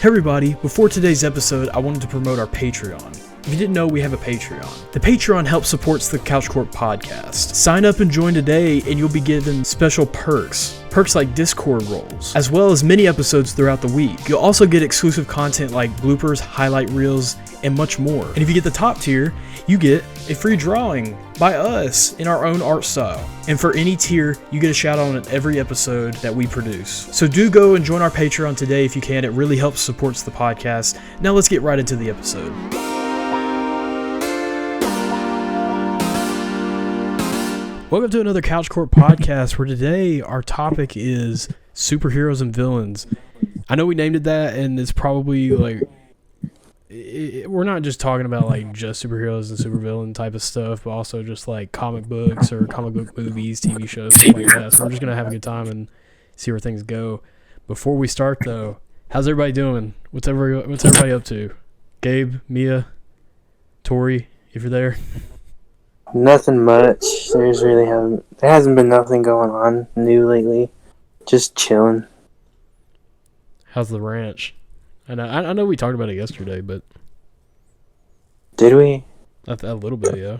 Hey everybody, before today's episode, I wanted to promote our Patreon. If you didn't know, we have a Patreon. The Patreon helps supports the Couch Corp podcast. Sign up and join today and you'll be given special perks. Perks like Discord roles, as well as mini episodes throughout the week. You'll also get exclusive content like bloopers, highlight reels, and much more. And if you get the top tier, you get a free drawing by us in our own art style. And for any tier, you get a shout out on every episode that we produce. So do go and join our Patreon today if you can. It really helps supports the podcast. Now let's get right into the episode. Welcome to another Couch Corp podcast, where today our topic is superheroes and villains. I know we named it that, and it's probably like we're not just talking about like just superheroes and supervillain type of stuff, but also just like comic books or comic book movies, TV shows, stuff like that. So we're just gonna have a good time and see where things go. Before we start, though, how's everybody doing? What's everybody up to? Gabe, Mia, Tori, if you're there. Nothing much. There hasn't been nothing going on new lately. Just chilling. How's the ranch? I know we talked about it yesterday, but did we? A little bit, yeah.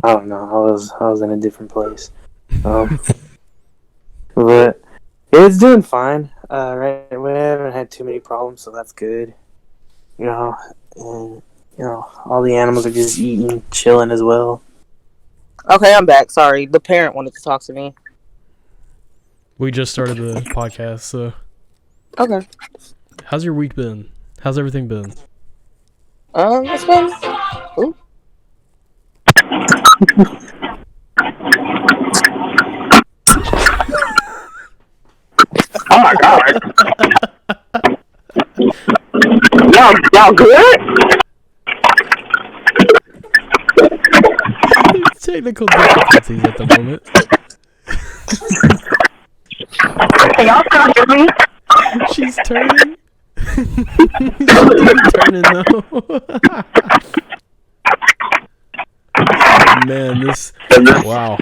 I don't know. I was in a different place. But yeah, it's doing fine. Right, we haven't had too many problems, so that's good. And all the animals are just eating, chilling as well. Okay, I'm back. Sorry, the parent wanted to talk to me. We just started the podcast, so. Okay. How's your week been? How's everything been? It's been. Ooh. Oh my god. Y'all good? Technical difficulties at the moment. Can y'all still hear me? She's turning. She's turning though. Man, this. Wow.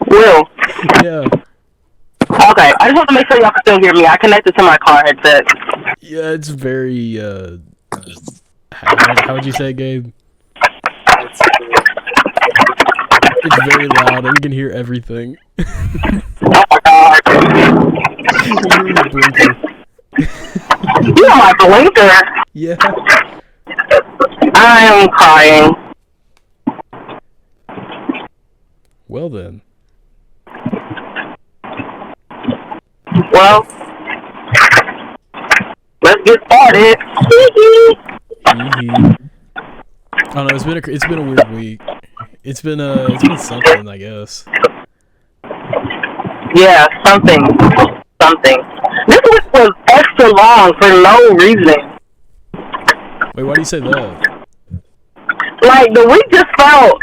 Will. Yeah. Okay, I just want to make sure y'all can still hear me. I connected to my car headset. Yeah, it's very. How would you say, Gabe? It's very loud, and we can hear everything. Oh my god. You hear the blinker. You know my blinker. Yeah. I am crying. Well then. Well, let's get started. I don't know. It's been a weird week. It's been something, I guess. Yeah, something. This week was extra long for no reason. Wait, why do you say that? Like, the week just felt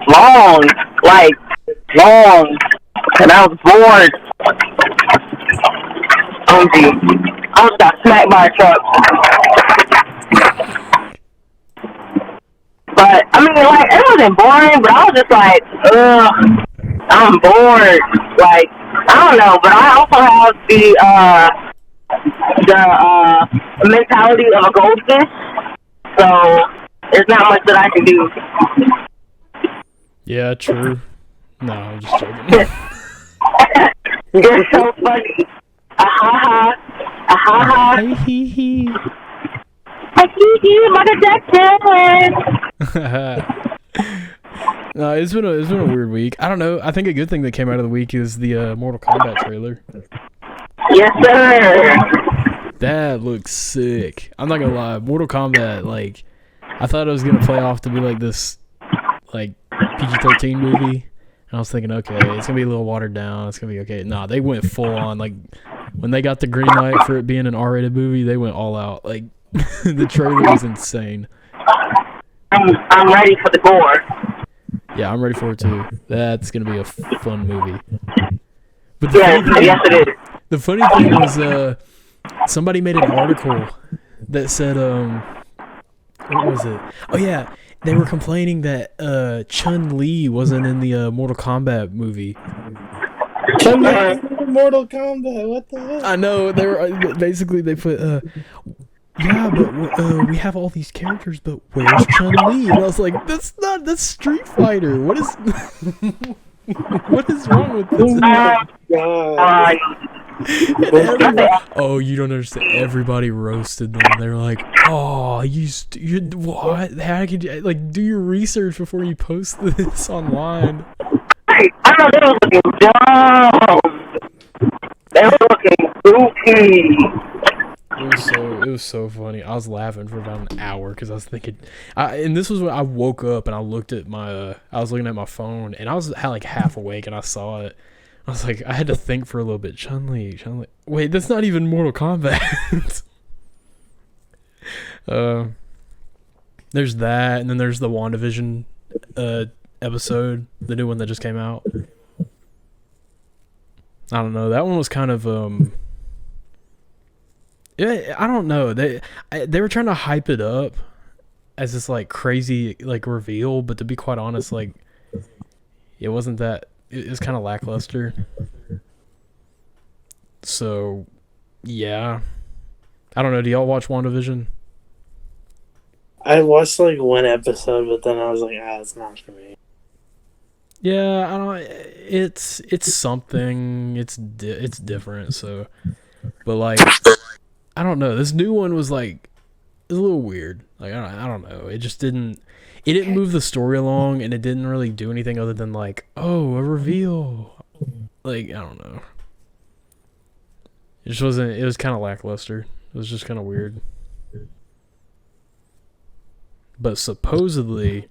long, and I was bored. Oh, gee. I almost got smacked by a truck. But, I mean, like, it wasn't boring, but I was just like, ugh, I'm bored. Like, I don't know, but I also have the mentality of a goldfish, so there's not much that I can do. Yeah, true. No, I'm just joking. You're so funny. Ah-ha-ha. Ah-ha-ha. Hee-hee. Hee-hee, Michael Jackson. No, it's been a weird week. I don't know. I think a good thing that came out of the week is the Mortal Kombat trailer. Yes, sir. That looks sick. I'm not gonna lie. Mortal Kombat, like, I thought it was gonna play off to be like this, like, PG-13 movie. And I was thinking, okay, it's gonna be a little watered down. It's gonna be okay. Nah, they went full on. Like, when they got the green light for it being an R-rated movie, they went all out. Like, the trailer was insane. I'm ready for the gore. Yeah, I'm ready for it too. That's gonna be a fun movie. But Yes, it is. the funny thing was, somebody made an article that said, what was it? Oh yeah, they were complaining that Chun-Li wasn't in the Mortal Kombat movie. Mortal Kombat. What the heck? I know they're basically they put yeah, but we have all these characters, but where's Chun-Li? And I was like, that's Street Fighter. What is what is wrong with this? God. Oh, you don't understand. Everybody roasted them. They were like, "Oh, you what? How could you like do your research before you post this online?" I know they were looking dumb. They were looking goofy. It was so funny. I was laughing for about an hour because I was thinking, and this was when I woke up and I looked at my, I was looking at my phone and I was like half awake and I saw it. I was like, I had to think for a little bit. Chun-Li. Wait, that's not even Mortal Kombat. There's that, and then there's the WandaVision episode, the new one that just came out. I don't know. That one was kind of yeah, I don't know. They were trying to hype it up as this like crazy like reveal, but to be quite honest, like it wasn't that. It was kind of lackluster. So, yeah. I don't know. Do y'all watch WandaVision? I watched like one episode, but then I was like, it's not for me. Yeah, I don't. It's something. It's different. So, but like, I don't know. This new one was like, it's a little weird. Like I don't know. It just didn't. It didn't move the story along, and it didn't really do anything other than like, oh, a reveal. Like I don't know. It just wasn't. It was kind of lackluster. It was just kind of weird. But supposedly,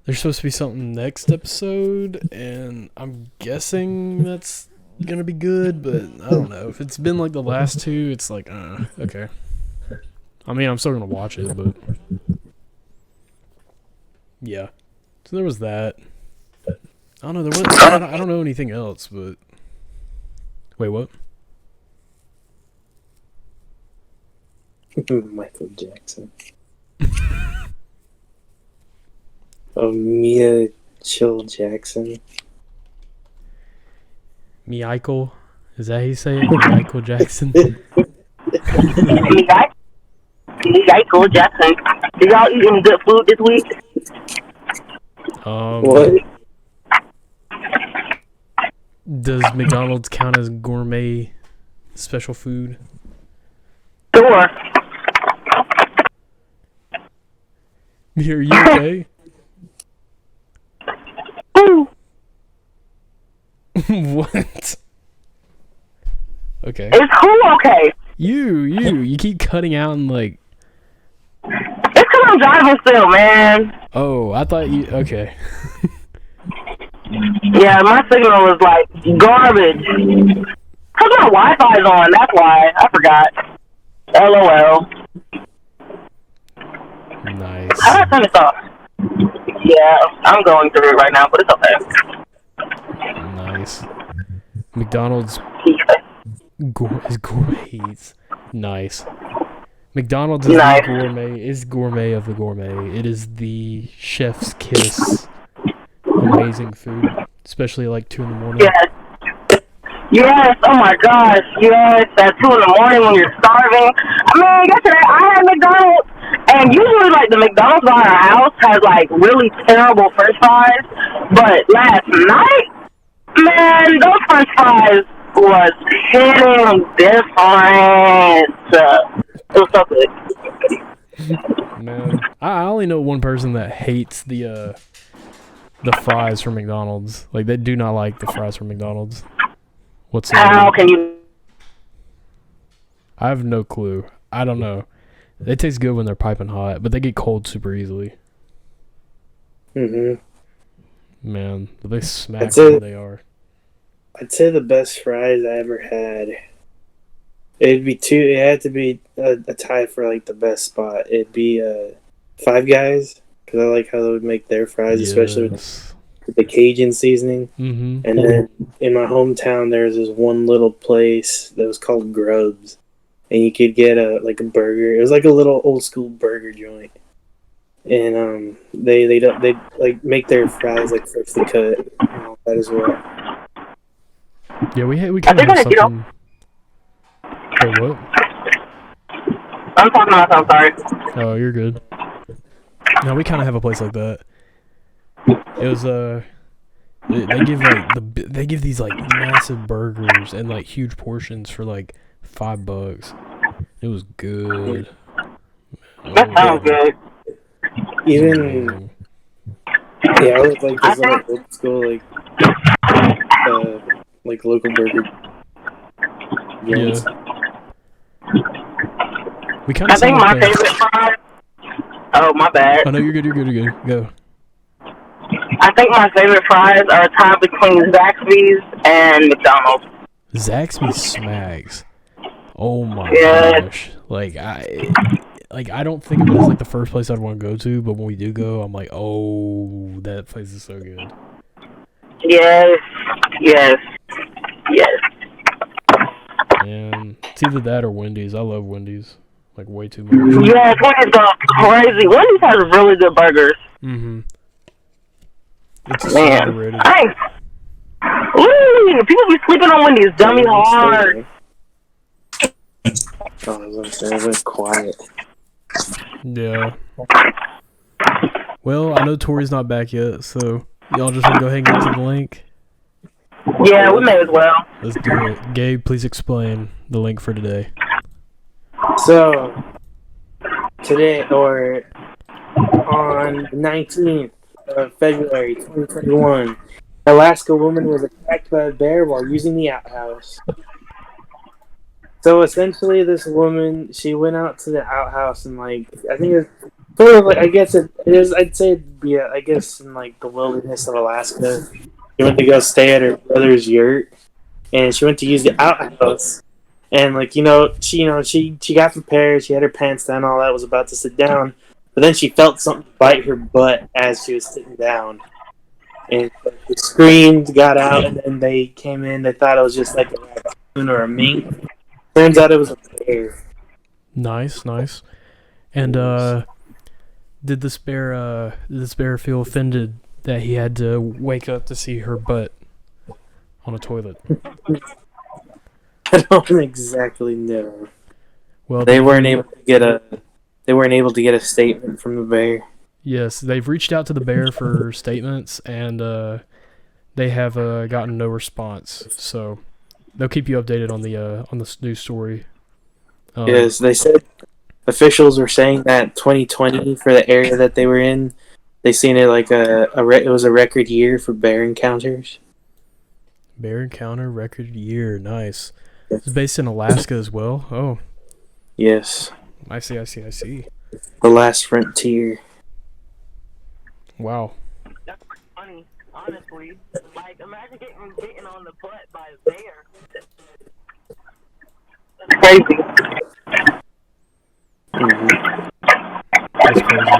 there's supposed to be something next episode, and I'm guessing that's gonna be good. But I don't know. If it's been like the last two, it's like, okay. I mean, I'm still gonna watch it, but. Yeah, so there was that. I don't know. There was. I don't know anything else, but wait, what? Michael Jackson. Mia Chill Jackson. Michael, is that how you say it? Michael Jackson. Michael Jackson. Did y'all eat any good food this week? What? Does McDonald's count as gourmet special food? Sure. Are you okay? What? Okay. Is who okay? You keep cutting out and like. It's because I'm driving still, man. Oh, I thought you. Okay. Yeah, my signal is like garbage. Because my Wi-Fi's on, that's why. I forgot. LOL. Nice. How do I turn this off? Yeah, I'm going through it right now, but it's okay. Nice. McDonald's is gourmets. Nice. McDonald's is Nice. is gourmet of the gourmet. It is the chef's kiss. Amazing food, especially like 2 a.m. Yes. Yes, oh my gosh, yes, at 2 a.m. when you're starving. I mean, yesterday I had McDonald's, and usually, like, the McDonald's by our house has, like, really terrible french fries, but last night, man, those french fries was hitting different. It was so good. Man, I only know one person that hates the fries from McDonald's. Like, they do not like the fries from McDonald's. How can you? I have no clue. I don't know. They taste good when they're piping hot, but they get cold super easily. Mhm. Man, but they smack where they are. I'd say the best fries I ever had. It had to be a tie for like the best spot. It'd be Five Guys, because I like how they would make their fries, especially with the Cajun seasoning. Mm-hmm. And then in my hometown, there's this one little place that was called Grub's, and you could get a burger. It was like a little old school burger joint, and they like make their fries like freshly cut and all that as well. Yeah, we kind of have something. Wait, what? I'm talking to myself, sorry. Oh, you're good. No, we kind of have a place like that. It was they give these like massive burgers and like huge portions for like $5. It was good. That sounds good. Even yeah, I was like this old school like local burger. Yes. Yeah. We kind I of think my favorite fries. Oh, my bad. Oh no, you're good. Go. I think my favorite fries are a tie between Zaxby's and McDonald's. Zaxby's smacks. Oh my Yeah. gosh! Like I don't think of it as like the first place I'd want to go to, but when we do go, I'm like, oh, that place is so good. Yes. And it's either that or Wendy's. I love Wendy's, like way too much. Yes, Wendy's goes crazy. Wendy's has really good burgers. Mm-hmm. It's Man, underrated. people be sleeping on Wendy's dummy hard. Oh, I was gonna say, quiet. Yeah. Well, I know Tori's not back yet, so y'all just want to go ahead and get to the link? Yeah, we may as well. Let's do it. Gabe, please explain the link for today. So, today, or on the 19th of February 2021, Alaska woman was attacked by a bear while using the outhouse. So essentially, this woman, she went out to the outhouse and I think it's sort of I guess it is. I'd say it'd be, I guess, in the wilderness of Alaska. She went to go stay at her brother's yurt, and she went to use the outhouse. And she got prepared. She had her pants down, all that, was about to sit down, but then she felt something bite her butt as she was sitting down. And she screamed, got out, and then they came in. They thought it was just like a raccoon or a mink. Turns out it was a bear. Nice. And did this bear feel offended that he had to wake up to see her butt on a toilet? I don't exactly know. Well, they weren't able to get a statement from the bear. Yes, they've reached out to the bear for statements, and they have gotten no response. So they'll keep you updated on the news story. Yes, they said officials were saying that 2020 for the area that they were in, they seen it like it was a record year for bear encounters. Bear encounter record year, nice. It's based in Alaska as well. Oh, yes. I see. The last frontier. Wow. That's funny, honestly. Imagine getting bitten on the butt by a bear. That's crazy. Mm-hmm. That's crazy.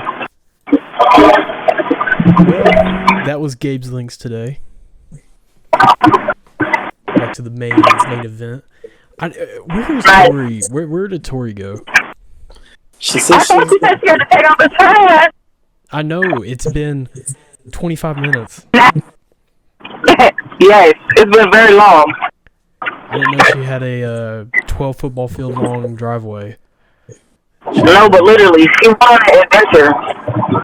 Well, that was Gabe's links today. Back to the main event. Where's Tori? Where did Tori go? She said I thought she said she had to take out the trash. I know, it's been 25 minutes. Yes, it's been very long. I didn't know she had a 12 football field long driveway. No, but literally, she went on an adventure.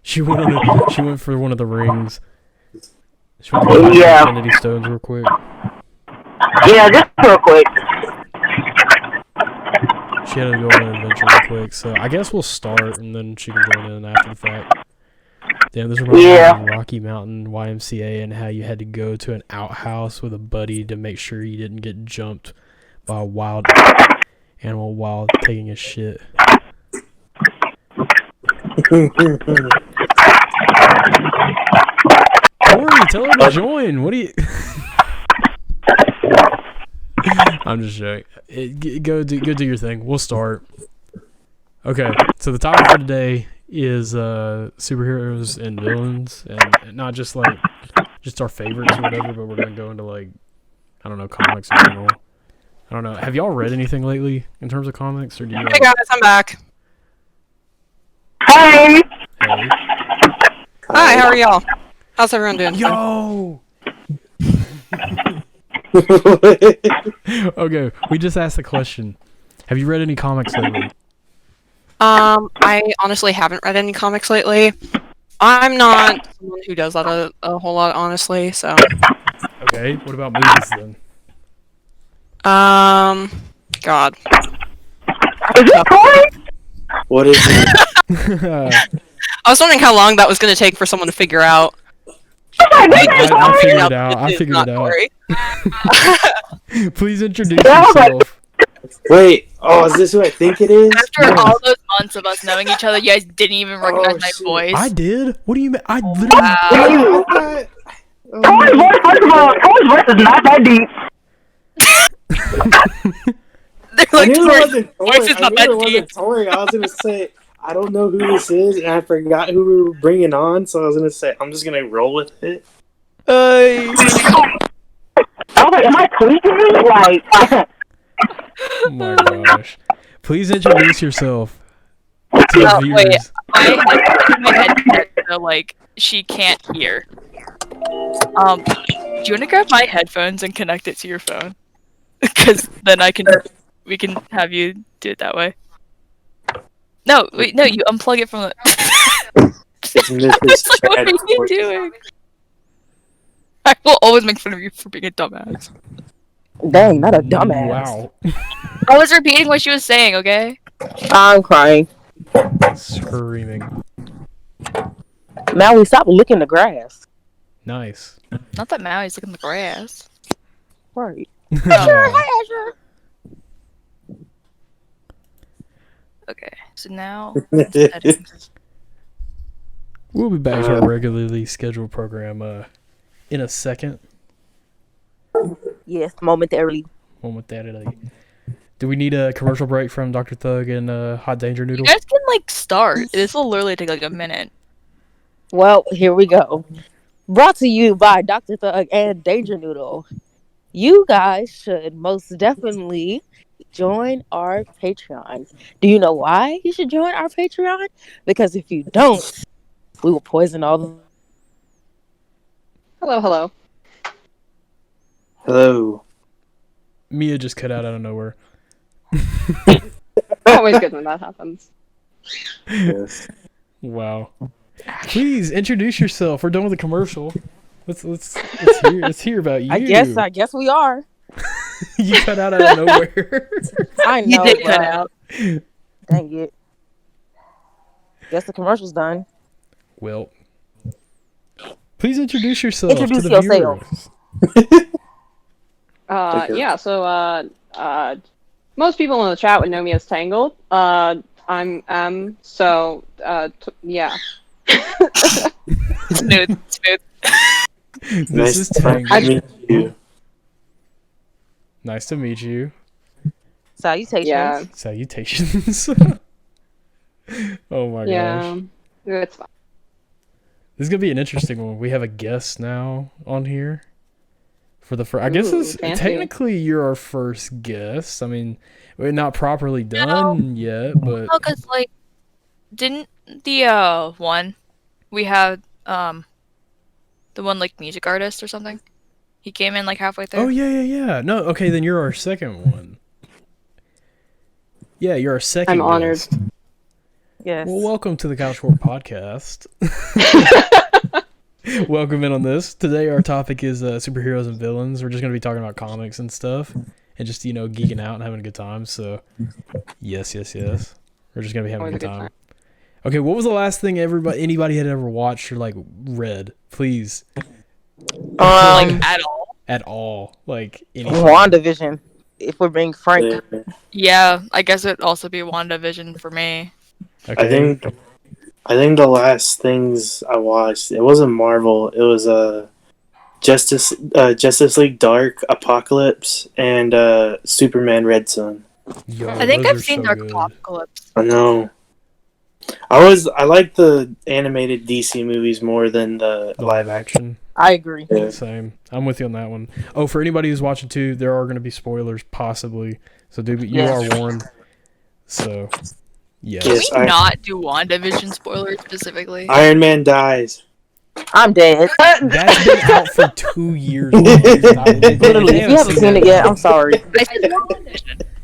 She went for one of the rings. She went to go Yeah. Infinity Stones real quick. Yeah, just real quick. She had to go on an adventure real quick, so I guess we'll start and then she can join in after the fact. Damn, this reminds me of Rocky Mountain YMCA and how you had to go to an outhouse with a buddy to make sure you didn't get jumped by a wild animal while taking a shit. Corey, tell her to join. What do you... I'm just joking. Go do your thing. We'll start. Okay, so the topic for today is superheroes and villains, and not just just our favorites or whatever, but we're gonna go into I don't know, comics in general. I don't know. Have y'all read anything lately in terms of comics, or do you? Hey guys, I'm back. Hey. Hey. Hi, how are y'all? How's everyone doing? Yo. Okay, we just asked the question. Have you read any comics lately? I honestly haven't read any comics lately. I'm not someone who does that a whole lot, honestly. So, Okay, what about movies then? God. Is it Corey? What is it? I was wondering how long that was going to take for someone to figure out. I figured it out. I It's figured not it Corey. out. Please introduce yourself. Wait, oh, is this who I think it is? After all those months of us knowing each other, you guys didn't even recognize my shit. voice. I did. What do you mean? I literally. Wow. Corey's voice, first of all, Corey's voice is not that deep. They're I like, knew Corey's it wasn't voice Tori. is I not knew that it wasn't deep. Tori. I was gonna say I don't know who this is, and I forgot who we were bringing on. So I was gonna say I'm just gonna roll with it. I was like, am I tweaking? Like, Oh my gosh. Please introduce yourself to the Oh, wait. viewers. My headset, so like she can't hear. Do you want to grab my headphones and connect it to your phone? Because then we can have you do it that way. No, wait, no, you unplug it from the. It's Mrs. It's like, what Chad are you Ford. doing? I will always make fun of you for being a dumbass. Dang, not a dumbass. Wow. I was repeating what she was saying, okay? I'm crying. Screaming. Maui, stop licking the grass. Nice. Not that Maui's looking the grass. Right. Okay, so now We'll be back to our regularly scheduled program in a second. Yes, momentarily. One with that. Do we need a commercial break from Dr. Thug and Hot Danger you Noodle? guys can like start. This will literally take like a minute. Well, here we go. Brought to you by Dr. Thug and Danger Noodle. You guys should most definitely join our Patreon. Do you know why you should join our Patreon? Because if you don't, we will poison all the... Hello. Hello. Mia just cut out of nowhere. Always good when that happens. Yes. Wow. Please introduce yourself. We're done with the commercial. Let's hear about you. I guess we are. You cut out of nowhere. I know. You did cut but- out. Dang it. Guess the commercial's done. Well, please introduce yourself Introduce to the yourself. viewers. Okay. Yeah, so, most people in the chat would know me as Tangled. I'm yeah. Smooth. This Nice is to Tangled. meet you. Nice to meet you. Salutations. Yeah. Salutations. Oh my Yeah. gosh. It's fine. This is gonna be an interesting one. We have a guest now on here. For the first, I guess Ooh, this fancy. technically you're our first guest. I mean, we're not properly done yet, but No, because like, didn't the one we had the one like music artist or something? He came in like halfway through. oh yeah. No, okay, then you're our second one. Yeah, you're our second. I'm honored. guest. Yes. Well, welcome to the Couch Corp podcast. Welcome in on this. Today our topic is superheroes and villains. We're just going to be talking about comics and stuff and just, geeking out and having a good time. So, yes. We're just going to be having a good time. Okay, what was the last thing anybody had ever watched or like read? Please. Like at all. At all. Like anything. WandaVision, if we're being frank. Yeah, I guess it'd also be WandaVision for me. Okay. I think the last things I watched, it wasn't Marvel. It was Justice League Dark Apocalypse and Superman Red Sun. Yo, I think those I've are seen so Dark good. Apocalypse. I know. I like the animated DC movies more than the The live action. I agree. Yeah. Same. I'm with you on that one. Oh, for anybody who's watching too, there are going to be spoilers possibly. So you Yes. are warned. So, yes. Can Yes, we not do WandaVision spoilers specifically? Iron Man dies. I'm dead. That's been out for 2 years. Now. Literally, if you haven't seen it yet, I'm sorry. I said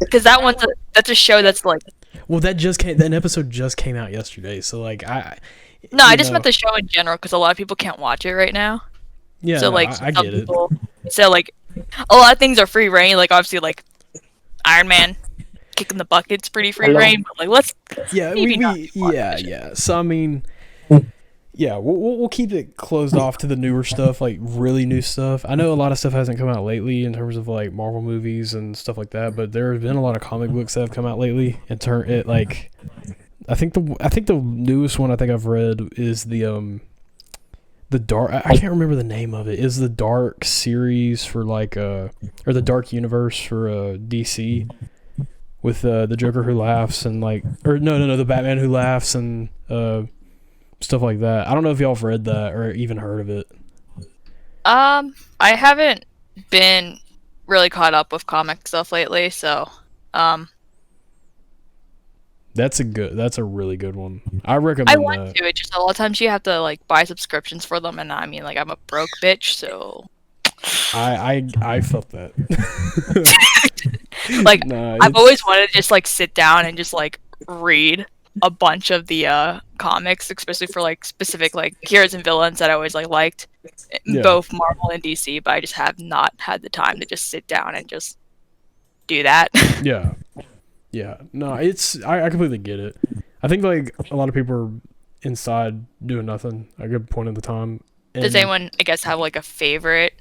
because that's a show that's like. Well, that episode just came out yesterday, so like I just meant the show in general because a lot of people can't watch it right now. Yeah, so no, like I some get it. people, so like a lot of things are free reign. Like obviously like Iron Man kicking the bucket's pretty free reign, but like let's yeah. So I mean, yeah, we'll keep it closed off to the newer stuff, like really new stuff. I know a lot of stuff hasn't come out lately in terms of like Marvel movies and stuff like that, but there have been a lot of comic books that have come out lately. I think the newest one I think I've read is the Dark. I can't remember the name of it. Is the Dark series for like or the Dark Universe for DC with the Joker who laughs and like the Batman who laughs and stuff like that. I don't know if y'all have read that or even heard of it. I haven't been really caught up with comic stuff lately, so That's a really good one. I recommend I want that. to. It's just a lot of times you have to like buy subscriptions for them, and I mean like I'm a broke bitch, so I felt that. like I've always wanted to just like sit down and just like read a bunch of the comics, especially for like specific like heroes and villains that I always like liked, both Marvel and DC, but I just have not had the time to just sit down and just do that. Yeah. No, I completely get it. I think like a lot of people are inside doing nothing a good point of the time. Does anyone, I guess, have like a favorite?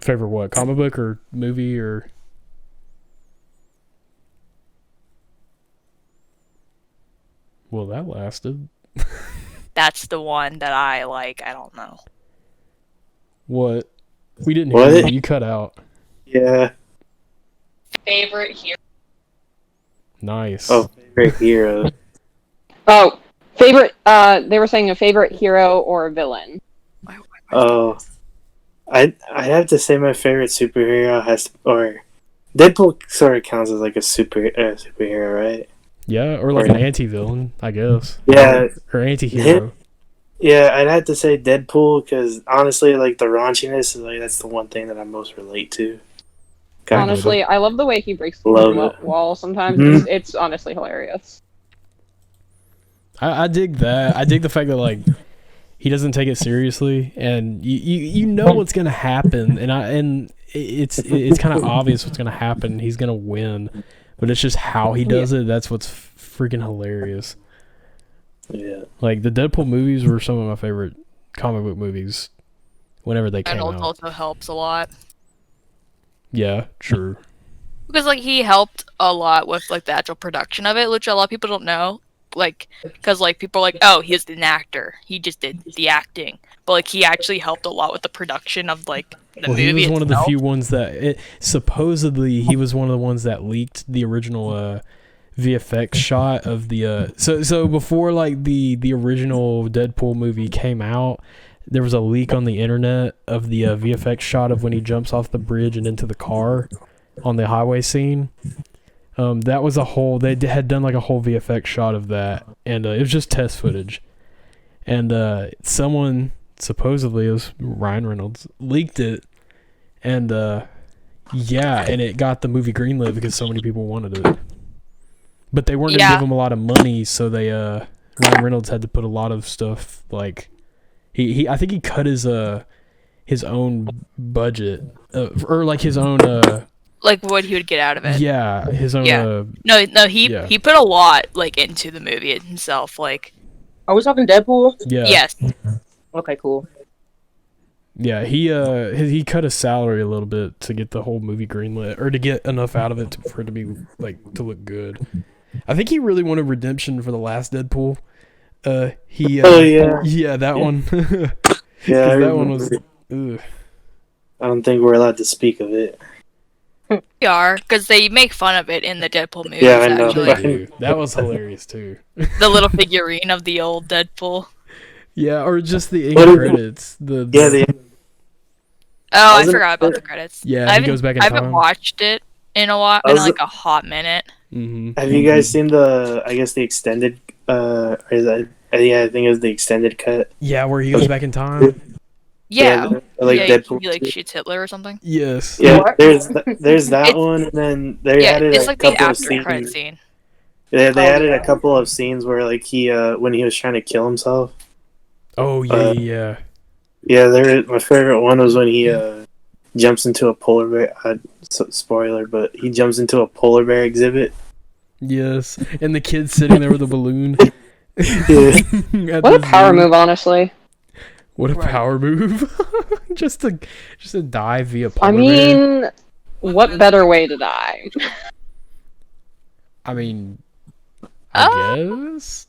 Favorite what? Comic book or movie or? Well, that lasted. That's the one that I like. I don't know. What? We didn't hear you. You cut out. Yeah. Favorite hero. Nice. Oh, favorite hero. Oh, favorite. They were saying a favorite hero or a villain. Oh, I'd have to say my favorite superhero or Deadpool sort of counts as like a superhero, right? Yeah, or like an anti-villain, I guess. Yeah, or anti-hero. Yeah, I'd have to say Deadpool because honestly, like the raunchiness is like that's the one thing that I most relate to. Honestly, I love the way he breaks through the wall sometimes. Mm-hmm. It's honestly hilarious. I dig that. I dig the fact that like he doesn't take it seriously, and you know what's gonna happen, and it's kind of obvious what's gonna happen. He's gonna win, but it's just how he does it. That's what's freaking hilarious. Yeah, like the Deadpool movies were some of my favorite comic book movies. Whenever they came out, and also helps a lot. Yeah, true. Because like he helped a lot with like the actual production of it, which a lot of people don't know. Like, because like people are like, oh, he's an actor, he just did the acting, but like he actually helped a lot with the production of like the movie. He was itself. one of the few ones that supposedly he was one of the ones that leaked the original VFX shot of the so before like the original Deadpool movie came out. There was a leak on the internet of the VFX shot of when he jumps off the bridge and into the car on the highway scene. That was they had done like a whole VFX shot of that, and it was just test footage. And someone, supposedly it was Ryan Reynolds, leaked it, and and it got the movie greenlit because so many people wanted it. But they weren't going to give him a lot of money, so Ryan Reynolds had to put a lot of stuff like. I think he cut his own budget or like his own like what he would get out of it. Yeah, his own. Yeah. He put a lot like into the movie himself. Like, are we talking Deadpool? Yeah. Yes. Okay, cool. Yeah, he cut his salary a little bit to get the whole movie greenlit or to get enough out of it for it to be like to look good. I think he really wanted redemption for the last Deadpool. That one. Yeah, that one was. Ugh. I don't think we're allowed to speak of it. We are, because they make fun of it in the Deadpool movies. Yeah, I know. Actually. That was hilarious too. The little figurine of the old Deadpool. Yeah, or just the end credits. I forgot about the credits. Yeah, he goes back in time. I haven't watched it in a while, in like a hot minute. Mm-hmm. Have you guys seen the extended? Yeah, I think it was the extended cut. Yeah, where he goes back in time. Yeah. Like yeah, Deadpool. he like shoots Hitler or something. Yes. Yeah, What? there's that It's- one, and then they Yeah, added it's a like the couple of after credit scenes. scene. Yeah, they Oh, added yeah. a couple of scenes where like he when he was trying to kill himself. Oh yeah. Yeah, my favorite one was when he jumps into a polar bear. Spoiler, but he jumps into a polar bear exhibit. Yes. And the kid sitting there with a balloon. At What a the power zoo. move, honestly. What a Right. power move. just to die via I polar bear. mean, what better way to die? I mean, I guess.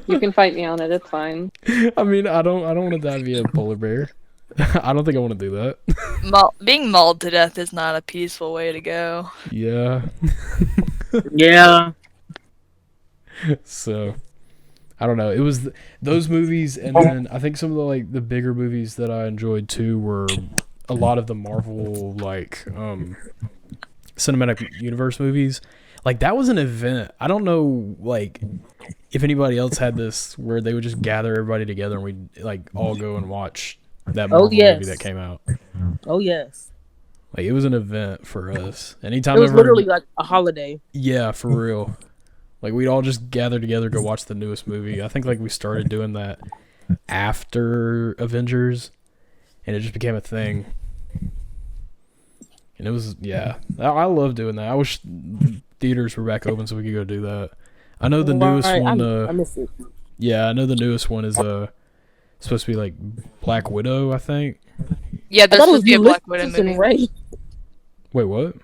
You can fight me on it. It's fine. I mean, I don't want to die via polar bear. I don't think I want to do that. Being mauled to death is not a peaceful way to go. Yeah. Yeah. So, I don't know. It was those movies, and then I think some of the bigger movies that I enjoyed too were a lot of the Marvel cinematic universe movies. Like that was an event. I don't know if anybody else had this where they would just gather everybody together and we'd all go and watch that Marvel movie that came out. Oh yes. Like it was an event for us. Anytime It was literally like a holiday. Yeah, for real. Like we'd all just gather together, go watch the newest movie. I think we started doing that after Avengers, and it just became a thing. And it was I love doing that. I wish theaters were back open so we could go do that. I know the newest one. I miss it. Yeah, I know the newest one is supposed to be like Black Widow, I think. Yeah, I there's thought it supposed to was be a Black Widow Ulysses and movie. Ray. Wait, what?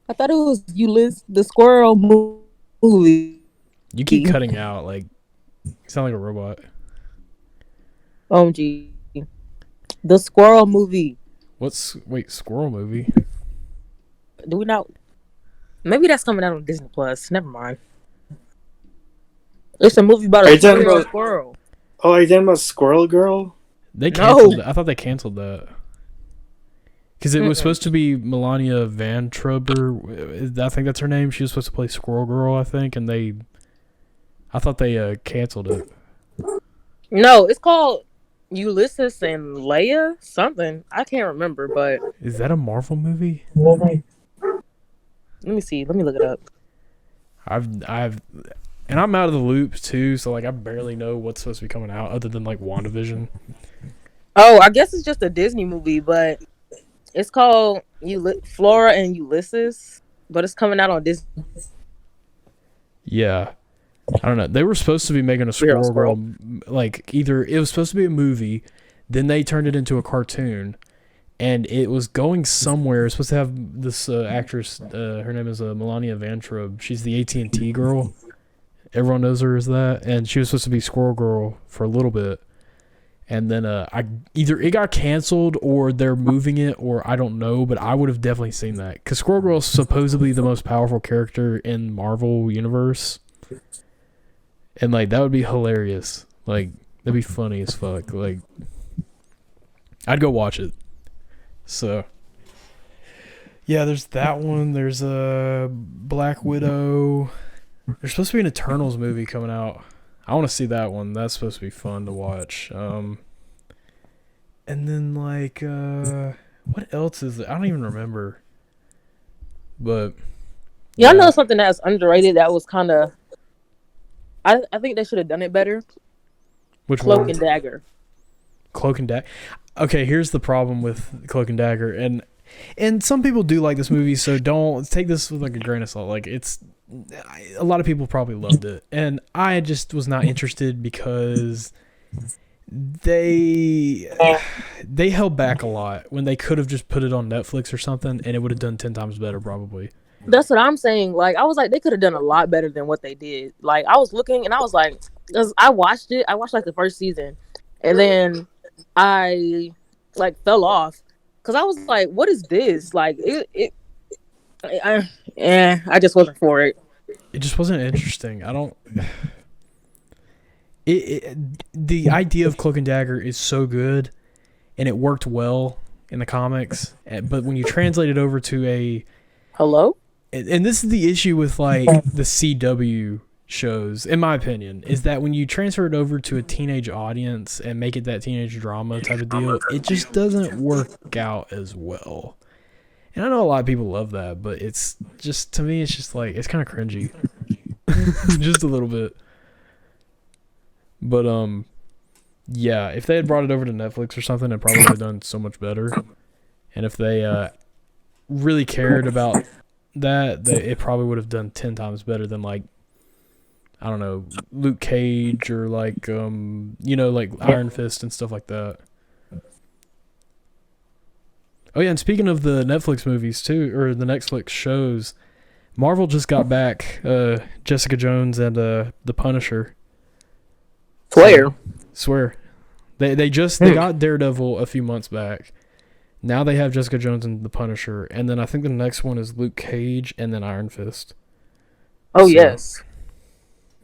I thought it was Ulysses, the squirrel movie. You keep cutting out. Like, you sound like a robot. OMG. The squirrel movie. Squirrel movie? Do we not? Maybe that's coming out on Disney Plus. Never mind. It's a movie about Are a you talking about- squirrel. Oh, are you talking about Squirrel Girl? They No. canceled that. I thought they canceled that. Because it was supposed to be Melania Van Trubber. I think that's her name. She was supposed to play Squirrel Girl, I think, and I thought they canceled it. No, it's called Ulysses and Leia something. I can't remember, but Is that a Marvel movie? let me see. Let me look it up. And I'm out of the loop too, so I barely know what's supposed to be coming out other than WandaVision. Oh, I guess it's just a Disney movie, but it's called Flora and Ulysses, but it's coming out on Disney. Yeah. I don't know. They were supposed to be making a Squirrel Squirrel. Girl, either it was supposed to be a movie, then they turned it into a cartoon, and it was going somewhere. It's supposed to have this actress. Her name is Melania Van Trub. She's the AT&T girl. Everyone knows her as that, and she was supposed to be Squirrel Girl for a little bit, and then either it got canceled or they're moving it, or I don't know, but I would have definitely seen that because Squirrel Girl is supposedly the most powerful character in Marvel universe, and that would be hilarious. That'd be funny as fuck. I'd go watch it. So. Yeah, there's that one. There's a Black Widow. There's supposed to be an Eternals movie coming out. I want to see that one. That's supposed to be fun to watch. And then what else is it? I don't even remember. But Yeah, I know something that's underrated that was kind of. I think they should have done it better. Which Cloak one? and Dagger. Cloak and Dagger. Okay, here's the problem with Cloak and Dagger, and some people do like this movie, so don't take this with a grain of salt. A lot of people probably loved it, and I just was not interested because they held back a lot when they could have just put it on Netflix or something, and it would have done 10 times better probably. That's what I'm saying. I was like, they could have done a lot better than what they did. I was looking and I was like, 'cause I watched it. I watched the first season, and then I fell off because I was like, what is this? I just wasn't for it. It just wasn't interesting. I don't. The idea of Cloak and Dagger is so good, and it worked well in the comics. But when you translate it over to Hello? and this is the issue with the CW shows, in my opinion, is that when you transfer it over to a teenage audience and make it that teenage drama type of deal, it just doesn't work out as well. And I know a lot of people love that, but it's just, to me, it's just like, it's kind of cringy. Just a little bit. But, yeah, if they had brought it over to Netflix or something, it probably would have done so much better. And if they really cared about that, it probably would have done 10 times better than, like, I don't know, Luke Cage or like, like Iron Fist and stuff like that. Oh yeah, and speaking of the Netflix movies too, or the Netflix shows, Marvel just got back Jessica Jones and The Punisher. Swear. They got Daredevil a few months back. Now they have Jessica Jones and The Punisher, and then I think the next one is Luke Cage and then Iron Fist. Oh, yes.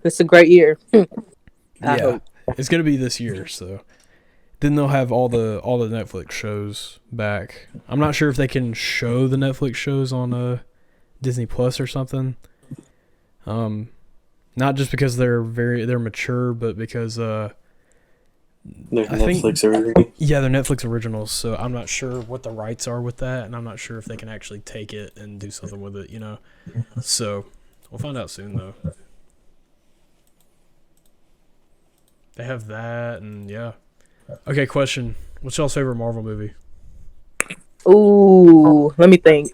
It's a great year. Yeah, it's gonna be this year. So then they'll have all the Netflix shows back. I'm not sure if they can show the Netflix shows on Disney Plus or something. Not just because they're mature, but because they're Netflix originals. Yeah, they're Netflix originals. So I'm not sure what the rights are with that, and I'm not sure if they can actually take it and do something with it. So we'll find out soon though. They have that, and yeah. Okay, question. What's y'all's favorite Marvel movie? Ooh, let me think.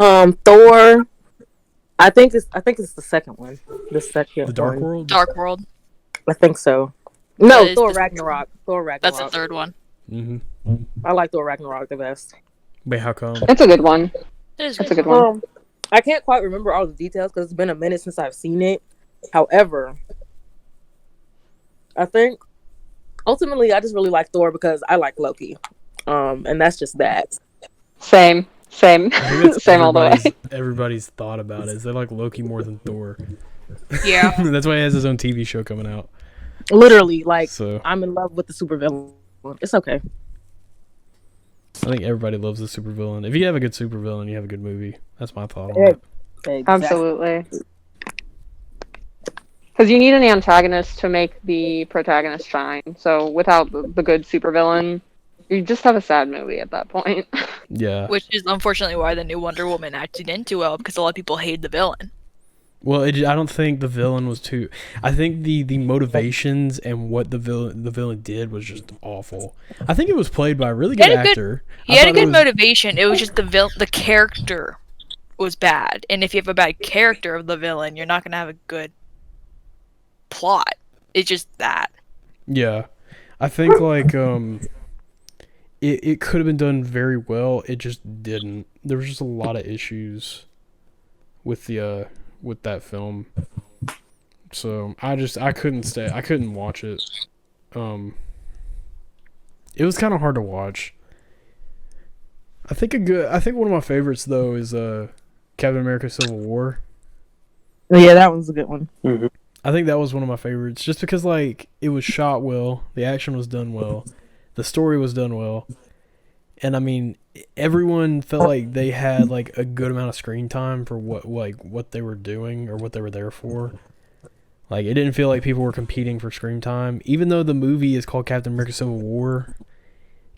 Thor. I think it's the second one. The Dark World? Dark World. I think so. No, That Thor is Ragnarok. That's the third one. Mm-hmm. I like Thor Ragnarok the best. Wait, how come? It's a good one. It is It's a good one. I can't quite remember all the details because it's been a minute since I've seen it. However, I think ultimately I just really like Thor because I like Loki. And that's just that. Same. Same all the way. Everybody's thought about it is they like Loki more than Thor. Yeah. That's why he has his own TV show coming out. Literally, like, So I'm in love with the supervillain. It's okay. I think everybody loves the supervillain. If you have a good supervillain, you have a good movie. That's my thought on it. Exactly. Absolutely. Because you need an antagonist to make the protagonist shine. So without the good supervillain, you just have a sad movie at that point. Yeah. Which is unfortunately why the new Wonder Woman actually didn't do well, because a lot of people hate the villain. Well, I don't think the villain was too. I think the motivations and what the villain did was just awful. I think it was played by a really good actor. He had a good motivation. It was just the character was bad, and if you have a bad character of the villain, you're not gonna have a good plot. It's just that. Yeah, I think like it could have been done very well. It just didn't. There was just a lot of issues with that film. So I couldn't watch it. It was kind of hard to watch. I think one of my favorites though is Captain America Civil War. Yeah, that one's a good one. Mm-hmm. I think that was one of my favorites just because like it was shot well, the action was done well, the story was done well. And I mean, everyone felt like they had like a good amount of screen time for what they were doing or what they were there for. Like it didn't feel like people were competing for screen time, even though the movie is called Captain America Civil War.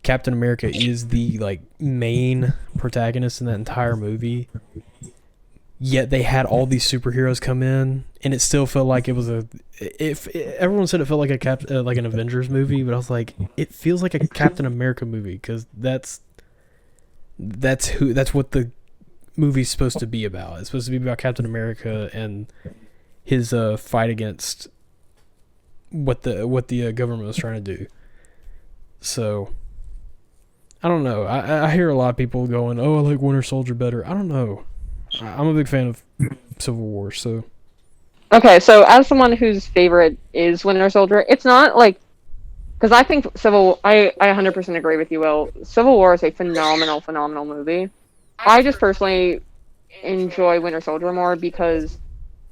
Captain America is the like main protagonist in that entire movie. Yet they had all these superheroes come in, and it still felt like it was everyone said it felt like like an Avengers movie, but I was like, it feels like a Captain America movie because that's what the movie's supposed to be about. It's supposed to be about Captain America and his fight against what the government was trying to do. So I don't know. I hear a lot of people going, "Oh, I like Winter Soldier better." I don't know. I'm a big fan of Civil War, so. Okay, so as someone whose favorite is Winter Soldier, it's not like, because I think I 100% agree with you, Will. Civil War is a phenomenal movie. I just personally enjoy Winter Soldier more because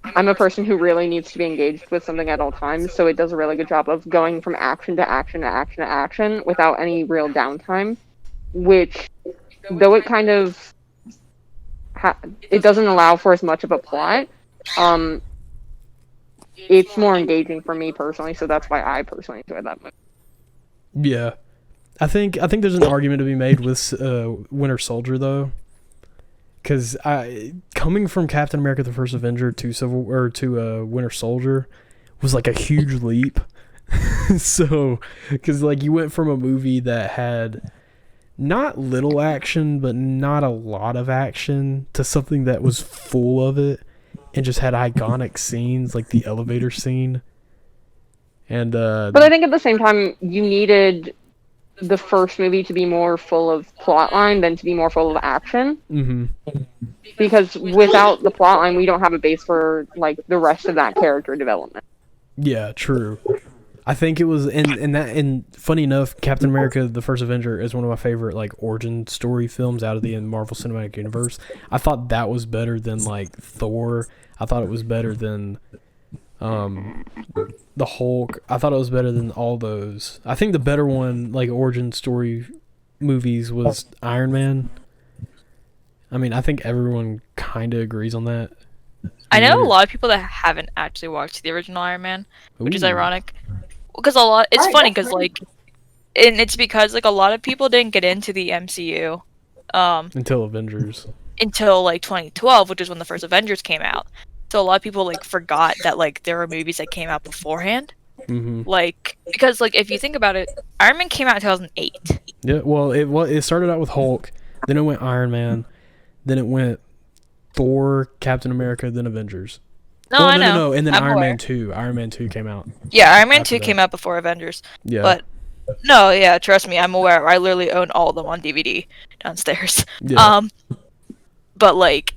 I'm a person who really needs to be engaged with something at all times, so it does a really good job of going from action to action to action to action without any real downtime, which, though it kind of, it doesn't allow for as much of a plot, it's more engaging for me personally, so that's why I personally enjoy that movie. Yeah. I think there's an argument to be made with Winter Soldier though. Cuz coming from Captain America the First Avenger to Winter Soldier was like a huge leap. So, cuz like you went from a movie that had not little action but not a lot of action to something that was full of it and just had iconic scenes like the elevator scene. And but I think at the same time you needed the first movie to be more full of plotline than to be more full of action. Mm-hmm. Because without the plotline, we don't have a base for like the rest of that character development. Yeah, true. I think it was, and funny enough, Captain America: The First Avenger is one of my favorite like origin story films out of the Marvel Cinematic Universe. I thought that was better than like Thor. I thought it was better than the Hulk. I thought it was better than all those. I think the better one, like origin story movies, was Iron Man. I mean, I think everyone kind of agrees on that. I know a lot of people that haven't actually watched the original Iron Man, which is Ooh. ironic. Because it's funny because like, and it's because like a lot of people didn't get into the MCU Until Avengers. until like 2012, which is when the first Avengers came out. So a lot of people like forgot that like there were movies that came out beforehand. Mm-hmm. Like because like if you think about it, Iron Man came out in 2008. Yeah, well, it started out with Hulk, then it went Iron Man, then it went Thor, Captain America, then Avengers. No, well, I know. No, and then I'm Iron aware. Man 2. Iron Man 2 came out. Yeah, Iron Man after 2 that. came out before Avengers. Yeah. But no, yeah, trust me, I'm aware. I literally own all of them on DVD downstairs. Yeah. But like,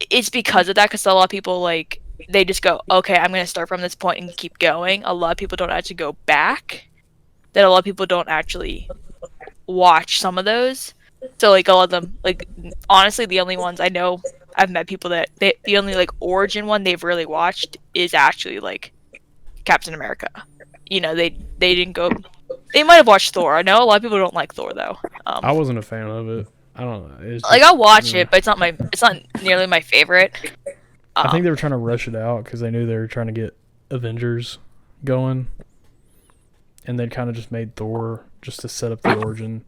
it's because of that. Because a lot of people like they just go, okay, I'm gonna start from this point and keep going. A lot of people don't actually go back. That a lot of people don't actually watch some of those. So like a lot of them, like honestly, the only ones I know, I've met people that the only like origin one they've really watched is actually like Captain America. You know, they didn't go. They might have watched Thor. I know a lot of people don't like Thor though. I wasn't a fan of it. I don't know. It's Like just- I'll watch it, but it's not nearly my favorite. I think they were trying to rush it out because they knew they were trying to get Avengers going, and they kind of just made Thor just to set up the origin,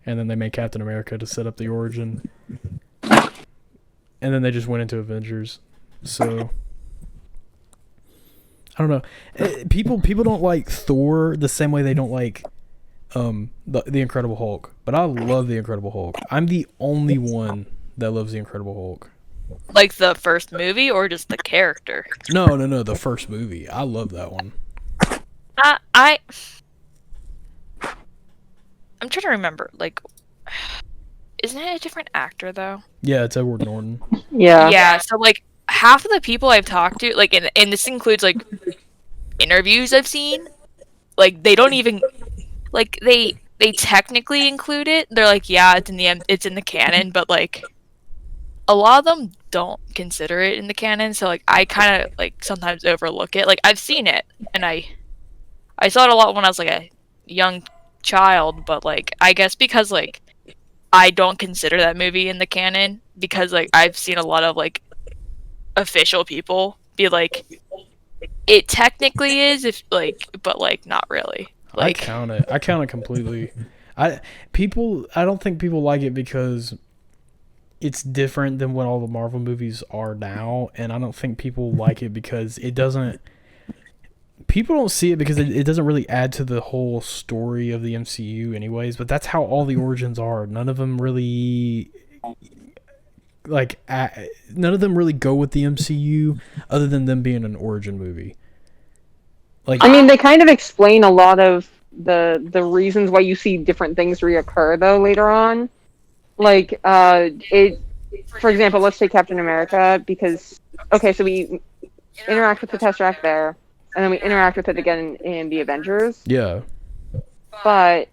and then they made Captain America to set up the origin, and then they just went into Avengers. So I don't know. People don't like Thor the same way they don't like the Incredible Hulk, but I love the Incredible Hulk. I'm the only one that loves the Incredible Hulk. Like the first movie or just the character? No, the first movie. I love that one. I'm trying to remember. Like, isn't it a different actor though? Yeah, it's Edward Norton. Yeah. Yeah. So like half of the people I've talked to, like, and this includes like interviews I've seen, like they don't even like they technically include it. They're like, yeah, it's in the canon, but like a lot of them don't consider it in the canon. So like I kind of like sometimes overlook it. Like I've seen it and I saw it a lot when I was like a young child, but like I guess because like I don't consider that movie in the canon because like I've seen a lot of like official people be like it technically is if like but like not really. Like I count it completely. I don't think people like it because it's different than what all the Marvel movies are now, and I don't think people like it because it doesn't. People don't see it because it doesn't really add to the whole story of the MCU, anyways. But that's how all the origins are. None of them really go with the MCU, other than them being an origin movie. Like, I mean, they kind of explain a lot of the reasons why you see different things reoccur though later on. Like, for example, let's take Captain America because so we interact with the Tesseract there, and then we interact with it again in the Avengers. yeah, But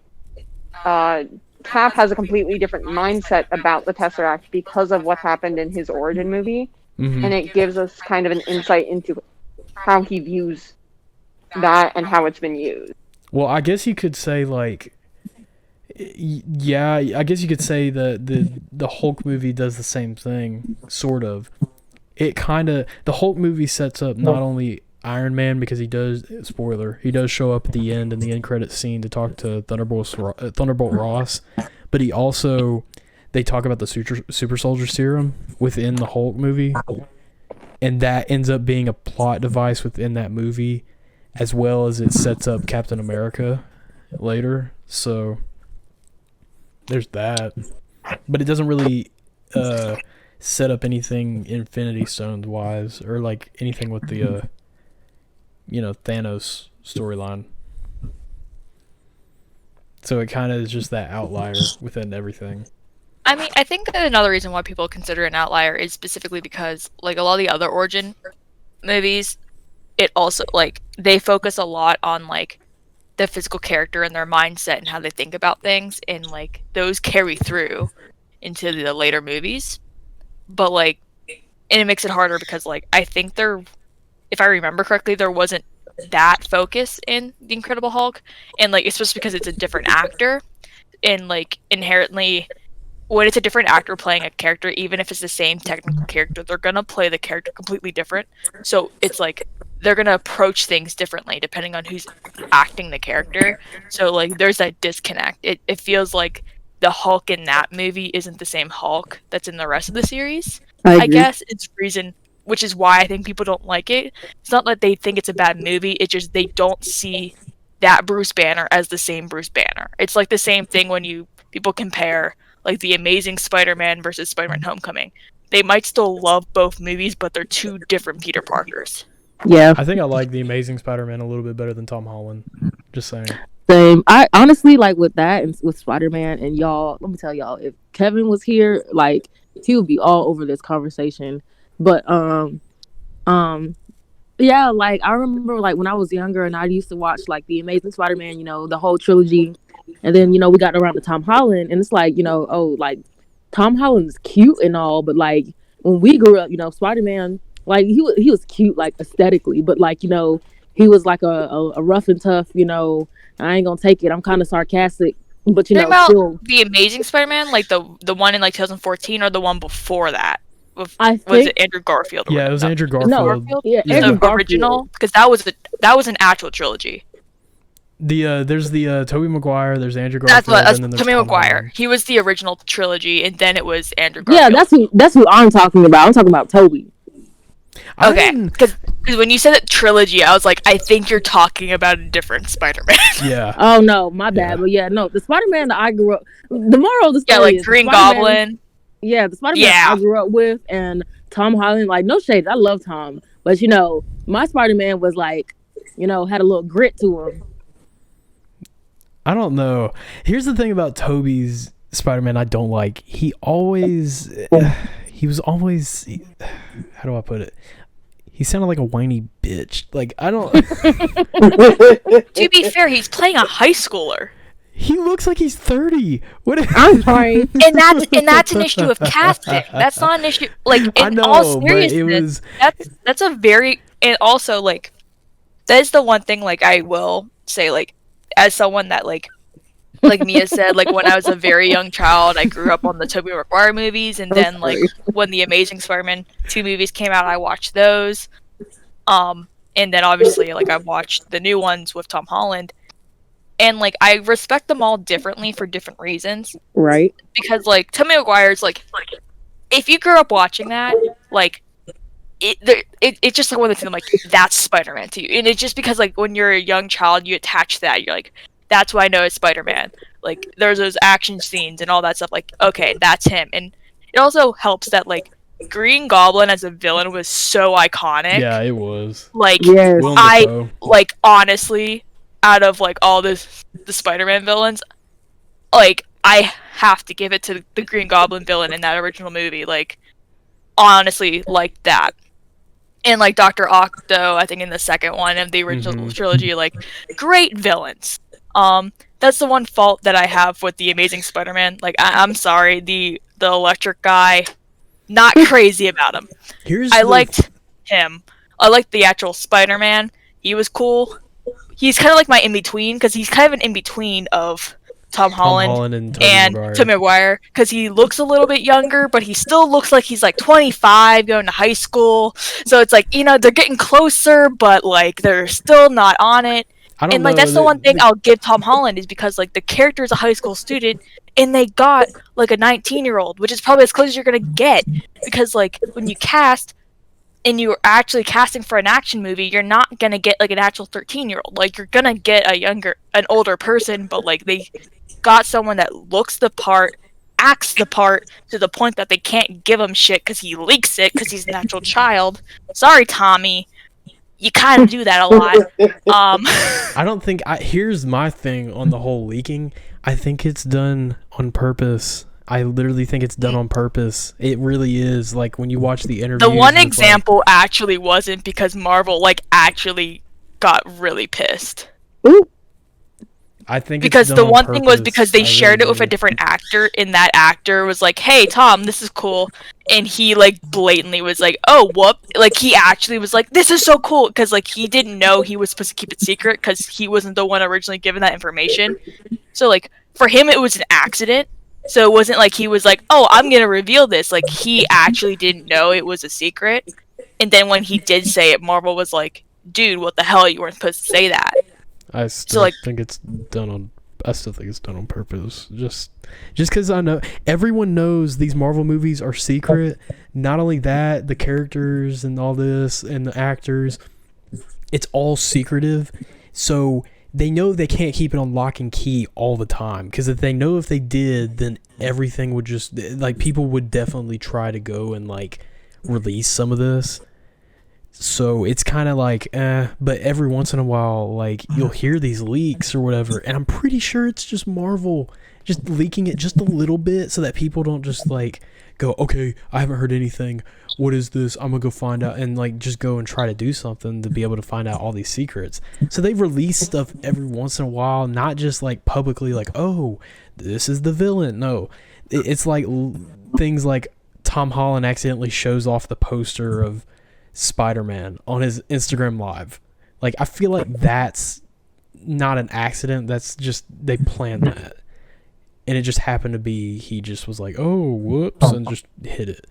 Cap has a completely different mindset about the Tesseract because of what happened in his origin movie, mm-hmm. and it gives us kind of an insight into how he views that and how it's been used. Well, I guess you could say like, yeah, I guess you could say that the Hulk movie does the same thing, sort of. It kind of the Hulk movie sets up not only Iron Man because he does, spoiler, he does show up at the end in the end credits scene to talk to Thunderbolt Ross, but he also, they talk about the super soldier serum within the Hulk movie, and that ends up being a plot device within that movie, as well as it sets up Captain America later. So there's that, but it doesn't really set up anything Infinity Stones wise, or like anything with the Thanos storyline. So it kind of is just that outlier within everything. I mean, I think that another reason why people consider it an outlier is specifically because, like, a lot of the other origin movies, it also, like, they focus a lot on, like, the physical character and their mindset and how they think about things, and, like, those carry through into the later movies. But, like, and it makes it harder because, like, I think if I remember correctly, there wasn't that focus in The Incredible Hulk, and, like, it's just because it's a different actor, and, like, inherently, when it's a different actor playing a character, even if it's the same technical character, they're gonna play the character completely different. So it's like they're gonna approach things differently depending on who's acting the character. So like there's that disconnect. It feels like the Hulk in that movie isn't the same Hulk that's in the rest of the series. I guess it's reason, which is why I think people don't like it. It's not that they think it's a bad movie. It's just they don't see that Bruce Banner as the same Bruce Banner. It's like the same thing when people compare like The Amazing Spider-Man versus Spider-Man Homecoming. They might still love both movies, but they're two different Peter Parkers. Yeah. I think I like The Amazing Spider-Man a little bit better than Tom Holland. Just saying. Same. I honestly, like, with that and with Spider-Man, and y'all, let me tell y'all, if Kevin was here, like, he would be all over this conversation. But yeah, like, I remember, like, when I was younger and I used to watch, like, The Amazing Spider-Man, the whole trilogy. And then, we got around to Tom Holland, and it's like, like, Tom Holland's cute and all, but, like, when we grew up, Spider-Man, like, he was cute, like, aesthetically, but, like, he was like a rough and tough, I ain't gonna take it, I'm kind of sarcastic, but, about still. The Amazing Spider-Man, like, the one in, like, 2014, or the one before that? Was it Andrew Garfield? Yeah, it was Andrew Garfield. No, Andrew the original, because that was an actual trilogy. There's the Tobey Maguire, there's Andrew Garfield, and then there's Tobey Tom Maguire. Holland. He was the original trilogy, and then it was Andrew Garfield. Yeah, that's who I'm talking about. I'm talking about Tobey. Okay, because when you said that trilogy, I was like, I think you're talking about a different Spider-Man. Yeah. Oh no, my bad. Yeah. But no, the Spider-Man that I grew up. The moral of the story like is Green Goblin. Yeah, the Spider-Man I grew up with, and Tom Holland. Like, no shade, I love Tom, but my Spider-Man was like, had a little grit to him. I don't know. Here's the thing about Tobey's Spider-Man I don't like. He was always, how do I put it? He sounded like a whiny bitch. Like, I don't. To be fair, he's playing a high schooler. He looks like he's 30. I'm sorry. And that's an issue of casting. That's not an issue. Like, in all seriousness, that's a very, and also, like, that is the one thing, like, I will say, like, as someone that, like Mia said, like, when I was a very young child, I grew up on the Tobey Maguire movies, and then, like, when the Amazing Spider-Man 2 movies came out, I watched those. And then, obviously, like, I watched the new ones with Tom Holland. And, like, I respect them all differently for different reasons. Right. Because, like, Tobey Maguire's, like, if you grew up watching that, like, it's just like one of the things, like, that's Spider-Man to you. And it's just because, like, when you're a young child, you attach to that. You're like, that's why I know it's Spider-Man. Like, there's those action scenes and all that stuff. Like, okay, that's him. And it also helps that, like, Green Goblin as a villain was so iconic. Yeah, it was. Like, yes. like, honestly, out of, like, all the Spider-Man villains, like, I have to give it to the Green Goblin villain in that original movie. Like, honestly, like that. And, like, Dr. Octo, I think in the second one of the original trilogy, like, great villains. That's the one fault that I have with the Amazing Spider-Man. Like, I'm sorry, the electric guy, not crazy about him. I liked him. I liked the actual Spider-Man. He was cool. He's kind of like my in-between, because he's kind of an in-between of Tom Holland and and Tobey Maguire, because he looks a little bit younger, but he still looks like he's like 25 going to high school. So it's like, you know, they're getting closer, but like they're still not on it. And like that's the one thing I'll give Tom Holland is because like the character is a high school student and they got like a 19-year-old, which is probably as close as you're gonna get, because like when you cast and you're actually casting for an action movie, you're not gonna get like an actual 13-year-old. Like you're gonna get an older person, but like they got someone that looks the part, acts the part to the point that they can't give him shit because he leaks it because he's an actual child. Sorry, Tommy. You kind of do that a lot. I don't think... here's my thing on the whole leaking. I think it's done on purpose. I literally think it's done on purpose. It really is. Like, when you watch the interviews... The one example actually wasn't, because Marvel, like, actually got really pissed. Ooh. I think because it's done the one on thing was purpose. because they shared it with a different actor, and that actor was like, "Hey Tom, this is cool," and he like blatantly was like, "Oh, whoop!" Like he actually was like, "This is so cool," because like he didn't know he was supposed to keep it secret because he wasn't the one originally given that information. So like for him, it was an accident. So it wasn't like he was like, "Oh, I'm gonna reveal this." Like he actually didn't know it was a secret, and then when he did say it, Marvel was like, "Dude, what the hell? You weren't supposed to say that." I still think it's done on. I still think it's done on purpose. Just because I know everyone knows these Marvel movies are secret. Not only that, the characters and all this and the actors, it's all secretive. So they know they can't keep it on lock and key all the time. Because if they know if they did, then everything would just like people would definitely try to go and like release some of this. So it's kind of like, but every once in a while, like, you'll hear these leaks or whatever, and I'm pretty sure it's just Marvel just leaking it just a little bit so that people don't just, like, go, okay, I haven't heard anything, what is this, I'm gonna go find out, and, like, just go and try to do something to be able to find out all these secrets. So they release stuff every once in a while, not just, like, publicly, like, oh, this is the villain. No, it's like things like Tom Holland accidentally shows off the poster of Spider-Man on his Instagram live. Like, I feel like that's not an accident. That's just, they planned that. And it just happened to be, he just was like, oh, whoops, and just hit it.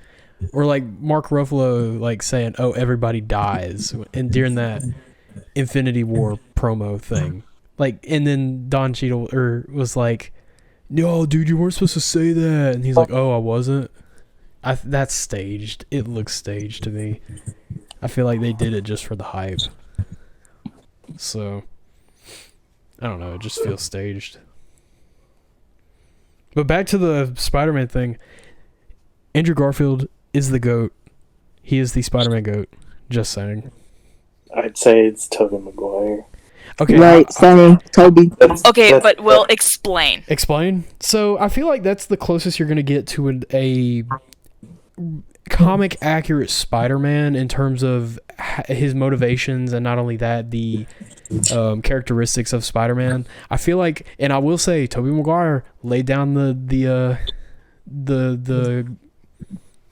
Or like Mark Ruffalo, like saying, oh, everybody dies. And during that Infinity War promo thing. Like, and then Don Cheadle was like, no, dude, you weren't supposed to say that. And he's like, oh, I wasn't. That's staged. It looks staged to me. I feel like they did it just for the hype. So, I don't know. It just feels staged. But back to the Spider-Man thing. Andrew Garfield is the GOAT. He is the Spider-Man GOAT. Just saying. I'd say it's Tobey Maguire. Okay. Right, same. Toby. Okay, but we'll explain. Explain? So, I feel like that's the closest you're going to get to a comic accurate Spider-Man in terms of his motivations, and not only that, the characteristics of Spider-Man. I feel like, and I will say, Tobey Maguire laid down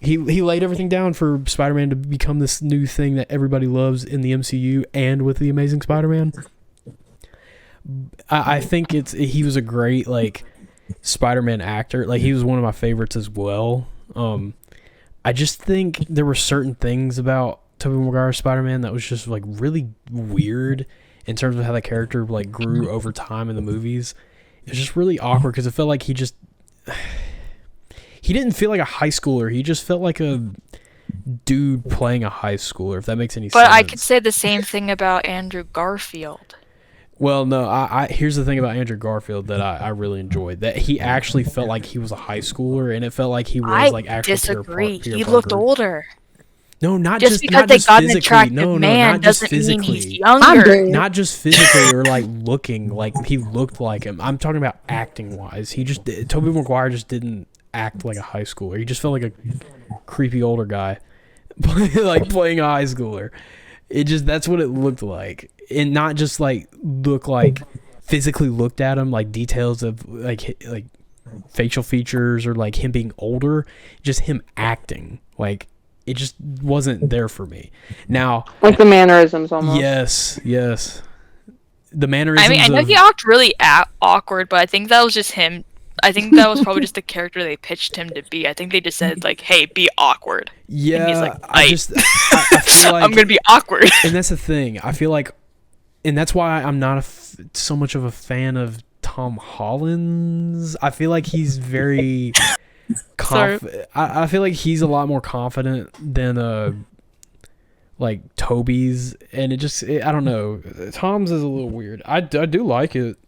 he laid everything down for Spider-Man to become this new thing that everybody loves in the MCU and with the Amazing Spider-Man. I think he was a great like Spider-Man actor. Like, he was one of my favorites as well. I just think there were certain things about Tobey Maguire's Spider-Man that was just like really weird in terms of how the character like grew over time in the movies. It was just really awkward because it felt like he didn't feel like a high schooler. He just felt like a dude playing a high schooler, if that makes any sense. But I could say the same thing about Andrew Garfield. Well, no, I here's the thing about Andrew Garfield that I really enjoyed. That he actually felt like he was a high schooler, and it felt like he was like actually disagree. Peter He Parker. looked older. No, not Just just because not they just got an physically. attractive No, man not just doesn't mean physically. he's younger. Not just physically or like looking like he looked like him. I'm talking about acting wise. Tobey Maguire just didn't act like a high schooler. He just felt like a creepy older guy, like playing a high schooler. That's what it looked like, and not just like look like physically looked at him, like details of like facial features or like him being older. Just him acting like. It just wasn't there for me. Now, like the mannerisms almost. Yes. the mannerisms. I mean, I know he acted really awkward, but I think that was just him. I think that was probably just the character they pitched him to be. I think they just said like, "Hey, be awkward." Yeah, and he's like, I feel like I'm gonna be awkward. And that's the thing. I feel like, and that's why I'm not so much of a fan of Tom Holland's. I feel like he's very I feel like he's a lot more confident than like Toby's, and I don't know. Tom's is a little weird. I do like it.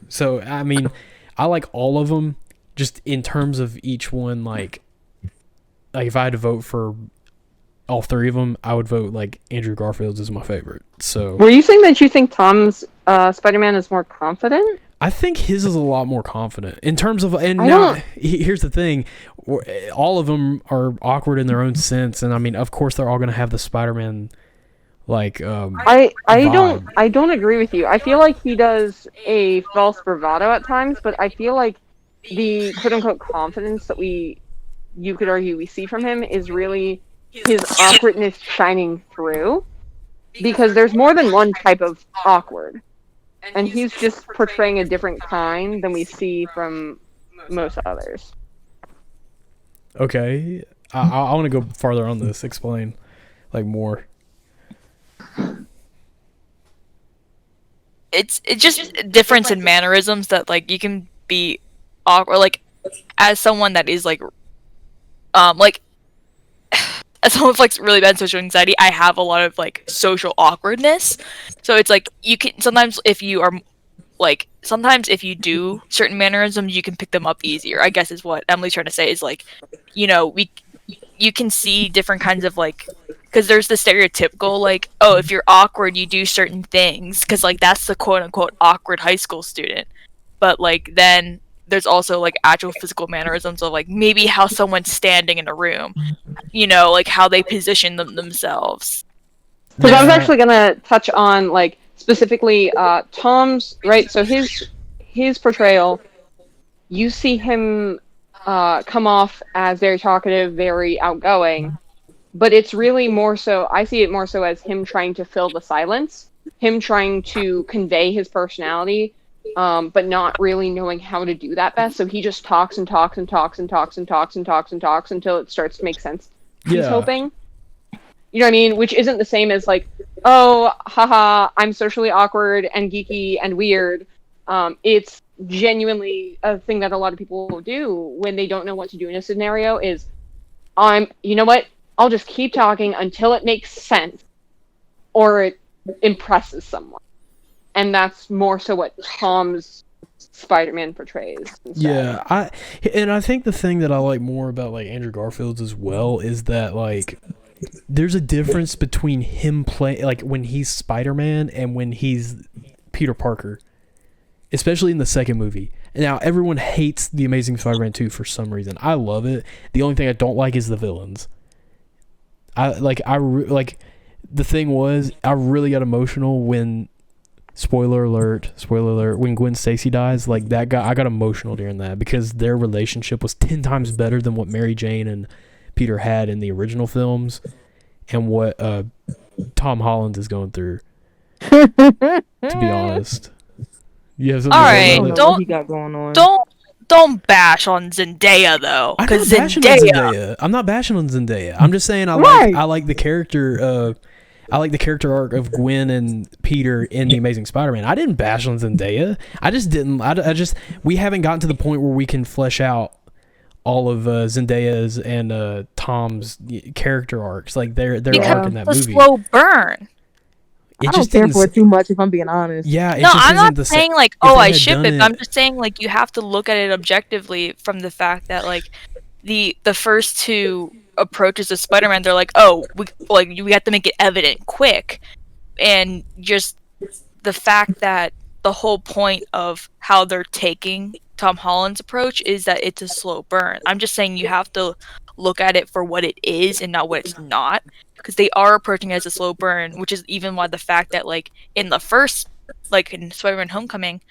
So I mean, I like all of them. Just in terms of each one, like if I had to vote for all three of them, I would vote like Andrew Garfield's is my favorite. So were you saying that you think Tom's Spider-Man is more confident? I think his is a lot more confident in terms of, and here's the thing, all of them are awkward in their own sense, and I mean, of course, they're all going to have the Spider-Man, like, I don't agree with you. I feel like he does a false bravado at times, but I feel like the quote-unquote confidence that you could argue we see from him is really his awkwardness shining through, because there's more than one type of awkward. And he's just portraying a different kind than we see from most others. Okay. I want to go farther on this. Explain, like, more. It's just a difference in mannerisms that, like, you can be awkward, like, as someone that is, like, as someone with like really bad social anxiety, I have a lot of like social awkwardness. So it's like you can sometimes if you do certain mannerisms, you can pick them up easier. I guess is what Emily's trying to say is like, you can see different kinds of like, because there's the stereotypical like, oh, if you're awkward, you do certain things because like that's the quote unquote awkward high school student. But like then there's also like actual physical mannerisms of like maybe how someone's standing in a room, like how they position themselves. Because I was actually gonna touch on like specifically Tom's, right? So his portrayal, you see him come off as very talkative, very outgoing, but it's really more so, I see it more so as him trying to fill the silence, him trying to convey his personality, but not really knowing how to do that best. So he just talks and talks and talks and talks and talks and talks and talks until it starts to make sense. He's hoping. You know what I mean? Which isn't the same as like, oh, haha, I'm socially awkward and geeky and weird. It's genuinely a thing that a lot of people do when they don't know what to do in a scenario is, you know what? I'll just keep talking until it makes sense or it impresses someone. And that's more so what Tom's Spider-Man portrays. Instead. Yeah, I think the thing that I like more about like Andrew Garfield's as well is that like there's a difference between him playing like when he's Spider-Man and when he's Peter Parker, especially in the second movie. Now everyone hates The Amazing Spider-Man 2 for some reason. I love it. The only thing I don't like is the villains. The thing was I really got emotional when spoiler alert, when Gwen Stacy dies, like that guy, I got emotional during that because their relationship was 10 times better than what Mary Jane and Peter had in the original films and what Tom Holland is going through. To be honest. You have something all right, I don't know what he got going on. Don't bash on Zendaya though. I'm not bashing on Zendaya. I'm not bashing on Zendaya. I'm just saying I like the character I like the character arc of Gwen and Peter in The Amazing Spider-Man. I didn't bash on Zendaya. We haven't gotten to the point where we can flesh out all of Zendaya's and Tom's character arcs, like their arc in that movie. It's a slow burn. I don't care for it too much, if I'm being honest. Yeah, no, I'm not saying like, oh, I ship it. I'm just saying like you have to look at it objectively from the fact that like the first two approaches of Spider-Man, they're like, oh, we have to make it evident quick, and just the fact that the whole point of how they're taking Tom Holland's approach is that it's a slow burn. I'm just saying you have to look at it for what it is and not what it's not, because they are approaching it as a slow burn, which is even why the fact that like in the first, like in Spider-Man Homecoming,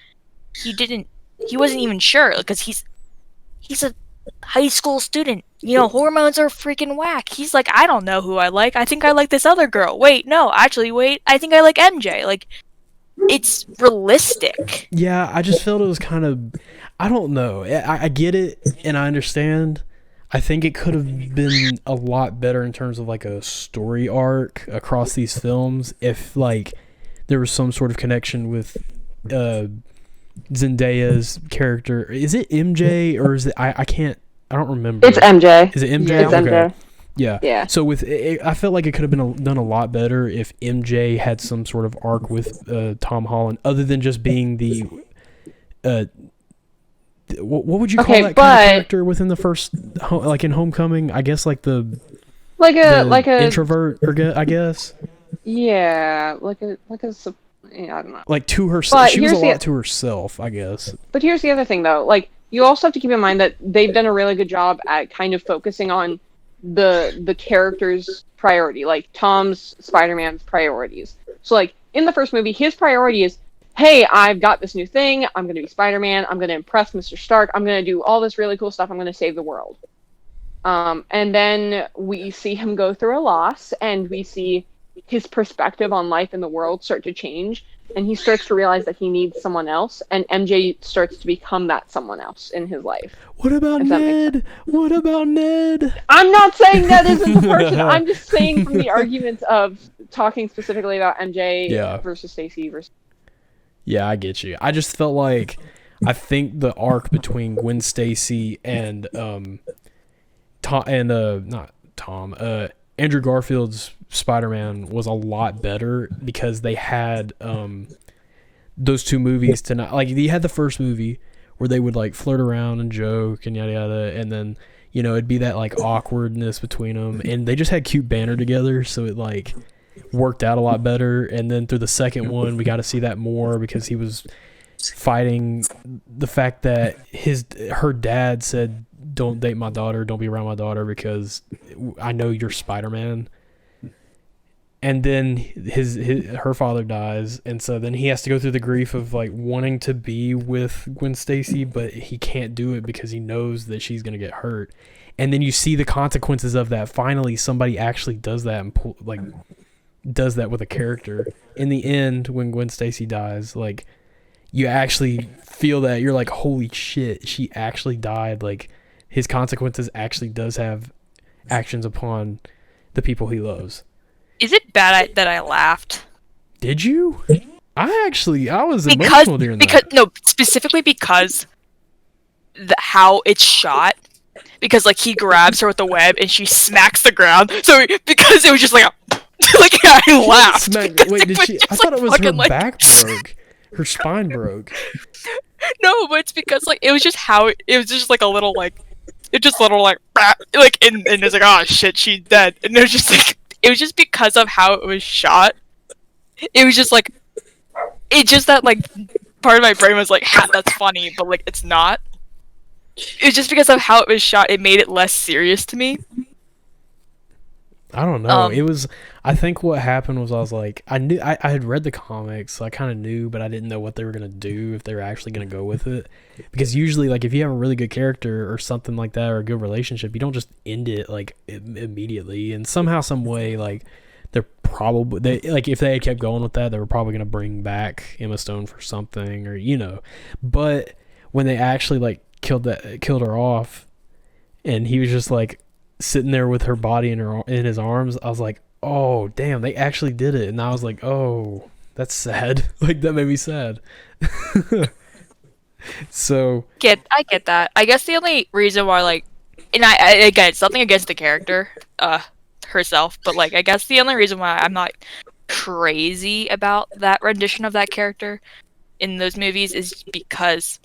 he wasn't even sure because he's a high school student, hormones are freaking whack. He's like, I don't know who I like. I think I like this other girl. Wait, no, actually, wait, I think I like MJ. Like, it's realistic. Yeah, I just felt it was kind of, I don't know. I get it and I understand. I think it could have been a lot better in terms of like a story arc across these films if like there was some sort of connection with Zendaya's character. Is it MJ or is it I don't remember. It's MJ. Is it MJ? Yeah, it's okay. MJ. Yeah. Yeah. So with I felt like it could have been done a lot better if MJ had some sort of arc with Tom Holland, other than just being the what would you call that kind of character within the first, like in Homecoming? I guess like the introvert, or I guess. Yeah, yeah, I don't know. Like to herself, she was a lot to herself, I guess. But here's the other thing, though. Like, you also have to keep in mind that they've done a really good job at kind of focusing on the character's priority, like Tom's Spider-Man's priorities. So, like, in the first movie, his priority is, hey, I've got this new thing, I'm going to be Spider-Man, I'm going to impress Mr. Stark, I'm going to do all this really cool stuff, I'm going to save the world. And then we see him go through a loss, and we see his perspective on life and the world start to change, and he starts to realize that he needs someone else, and MJ starts to become that someone else in his life. What about Ned? What about Ned? I'm not saying Ned isn't the person. I'm just saying from the arguments of talking specifically about MJ versus Stacy versus... Yeah, I get you. I just felt like I think the arc between Gwen Stacy and Andrew Garfield's Spider-Man was a lot better because they had those two movies to not, like, you had the first movie where they would like flirt around and joke and yada yada, and then it'd be that like awkwardness between them, and they just had cute banter together, so it like worked out a lot better. And then through the second one, we got to see that more because he was fighting the fact that her dad said, "Don't date my daughter, don't be around my daughter because I know you're Spider-Man." And then her father dies, and so then he has to go through the grief of like wanting to be with Gwen Stacy, but he can't do it because he knows that she's gonna get hurt. And then you see the consequences of that. Finally, somebody actually does that and does that with a character. In the end, when Gwen Stacy dies, like, you actually feel that you're like, holy shit, she actually died. Like, his consequences actually does have actions upon the people he loves. Is it bad that I laughed? Did you? I was emotional during that. No, specifically because how it's shot. Because like he grabs her with the web and she smacks the ground. So because it was just like like I laughed. Wait, did she? I thought it was her back broke. Her spine broke. No, but it's because like it was just like a little like and it's like, oh shit, she's dead. And it was just because of how it was shot. It was just like, that like part of my brain was like, ha, that's funny, but like it's not. It was just because of how it was shot, it made it less serious to me. I don't know. I think what happened was I was like, I had read the comics, so I kind of knew, but I didn't know what they were going to do, if they were actually going to go with it. Because usually, like, if you have a really good character or something like that, or a good relationship, you don't just end it, like, immediately. And somehow, some way, like, if they had kept going with that, they were probably going to bring back Emma Stone for something, or, But when they actually, like, killed her off, and he was just, like, sitting there with her body in his arms, I was like, oh damn, they actually did it. And I was like, oh, that's sad. Like, that made me sad. So I get that. I guess the only reason why, like, and I again, it's nothing against the character herself, but like I guess the only reason why I'm not crazy about that rendition of that character in those movies is because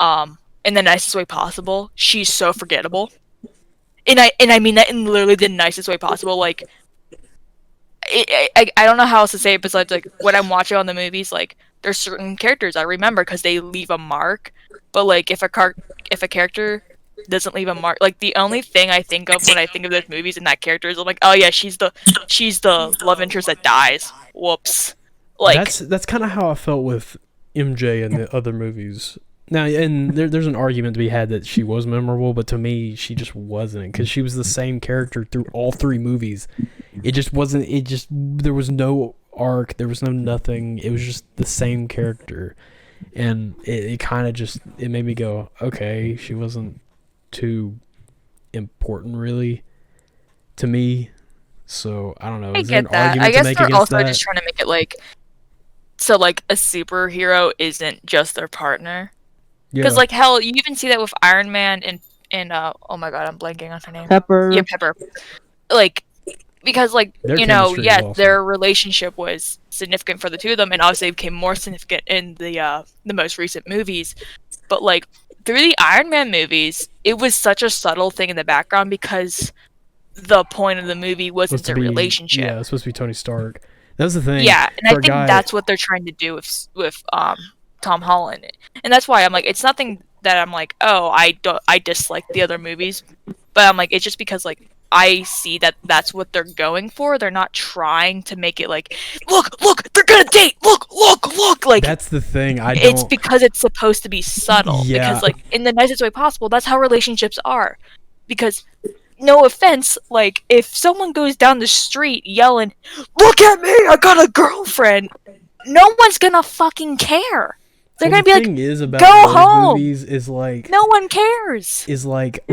in the nicest way possible, she's so forgettable. And I mean that in literally the nicest way possible. Like, I don't know how else to say it besides, like, when I'm watching on the movies, like, there's certain characters I remember because they leave a mark. But, like, if a character doesn't leave a mark, like, the only thing I think of when I think of those movies and that character is, I'm like, oh yeah, she's the love interest that dies. Whoops. Like, that's kind of how I felt with MJ in the other movies. Now, and there's an argument to be had that she was memorable, but to me, she just wasn't, because she was the same character through all three movies. It just wasn't. There was no arc. There was no nothing. It was just the same character. And it kind of just, it made me go, okay, she wasn't too important really to me. So, I don't know. I Is there an get that. argument I to guess make they're against also that? just trying to make it like, so like a superhero isn't just their partner. Because Yeah. like hell, you even see that with Iron Man and oh my god, I'm blanking on her name. Pepper. Yeah, Pepper. Like, because like Their you know, chemistry is yes, awesome. their relationship was significant for the two of them, and obviously it became more significant in the most recent movies. But like through the Iron Man movies, it was such a subtle thing in the background because the point of the movie wasn't Supposed to their be, relationship. yeah, it's supposed to be Tony Stark. That was the thing. Yeah, and I For a think guy, that's what they're trying to do with Tom Holland, and that's why I'm like, it's nothing that I'm like, oh, I dislike the other movies, but I'm like, it's just because like I see that that's what they're going for. They're not trying to make it like, look, they're gonna date. Look. Like that's the thing. it's because it's supposed to be subtle. Yeah. Because like in the nicest way possible, that's how relationships are. Because no offense, like if someone goes down the street yelling, "Look at me, I got a girlfriend," no one's gonna fucking care. They're gonna be like, thing is about "Go those home." movies is like, No one cares. is like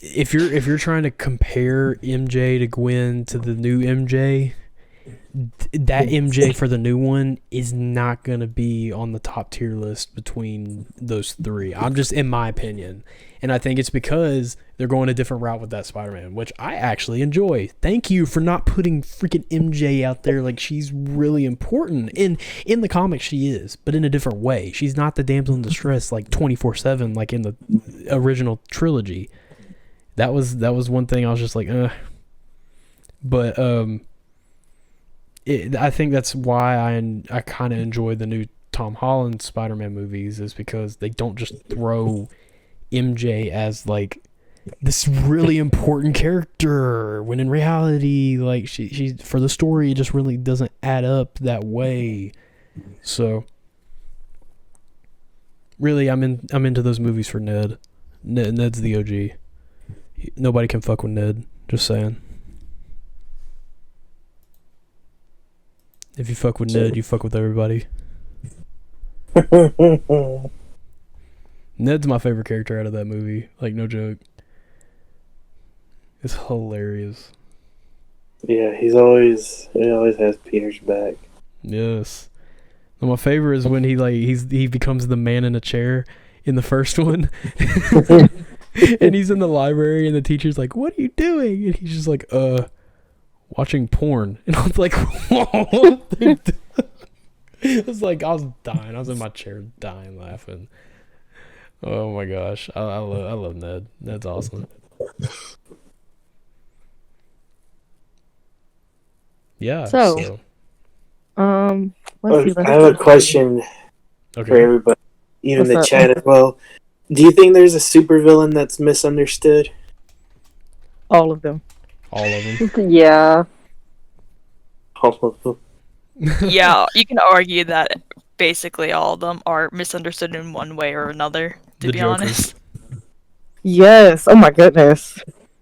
if you're trying to compare MJ to Gwen to the new MJ, that MJ for the new one is not gonna be on the top tier list between those three. I'm just, in my opinion, and I think it's because they're going a different route with that Spider-Man, which I actually enjoy. Thank you for not putting freaking MJ out there like she's really important. In the comics she is, but in a different way. She's not the damsel in distress like 24/7 like in the original trilogy. That was one thing I was just like, But I think that's why I kind of enjoy the new Tom Holland Spider-Man movies, is because they don't just throw MJ as like this really important character when in reality, like she for the story, it just really doesn't add up that way. So really, I'm into those movies for Ned. Ned's the OG. Nobody can fuck with Ned. Just saying. If you fuck with Ned, you fuck with everybody. Ned's my favorite character out of that movie. Like, no joke. It's hilarious. Yeah, he always has Peter's back. Yes. And my favorite is when he becomes the man in a chair in the first one. And he's in the library and the teacher's like, "What are you doing?" And he's just like, watching porn." And I was like, "Whoa." It was like, I was dying. I was in my chair dying laughing. Oh my gosh. I love Ned. Ned's awesome. Yeah. So, I let's see. have a question for Okay. everybody, even What's the up? chat as well. Do you think there's a supervillain that's misunderstood? All of them. All of them. Yeah. All of them. Yeah, you can argue that basically all of them are misunderstood in one way or another, to The be Joker. honest. Yes. Oh my goodness.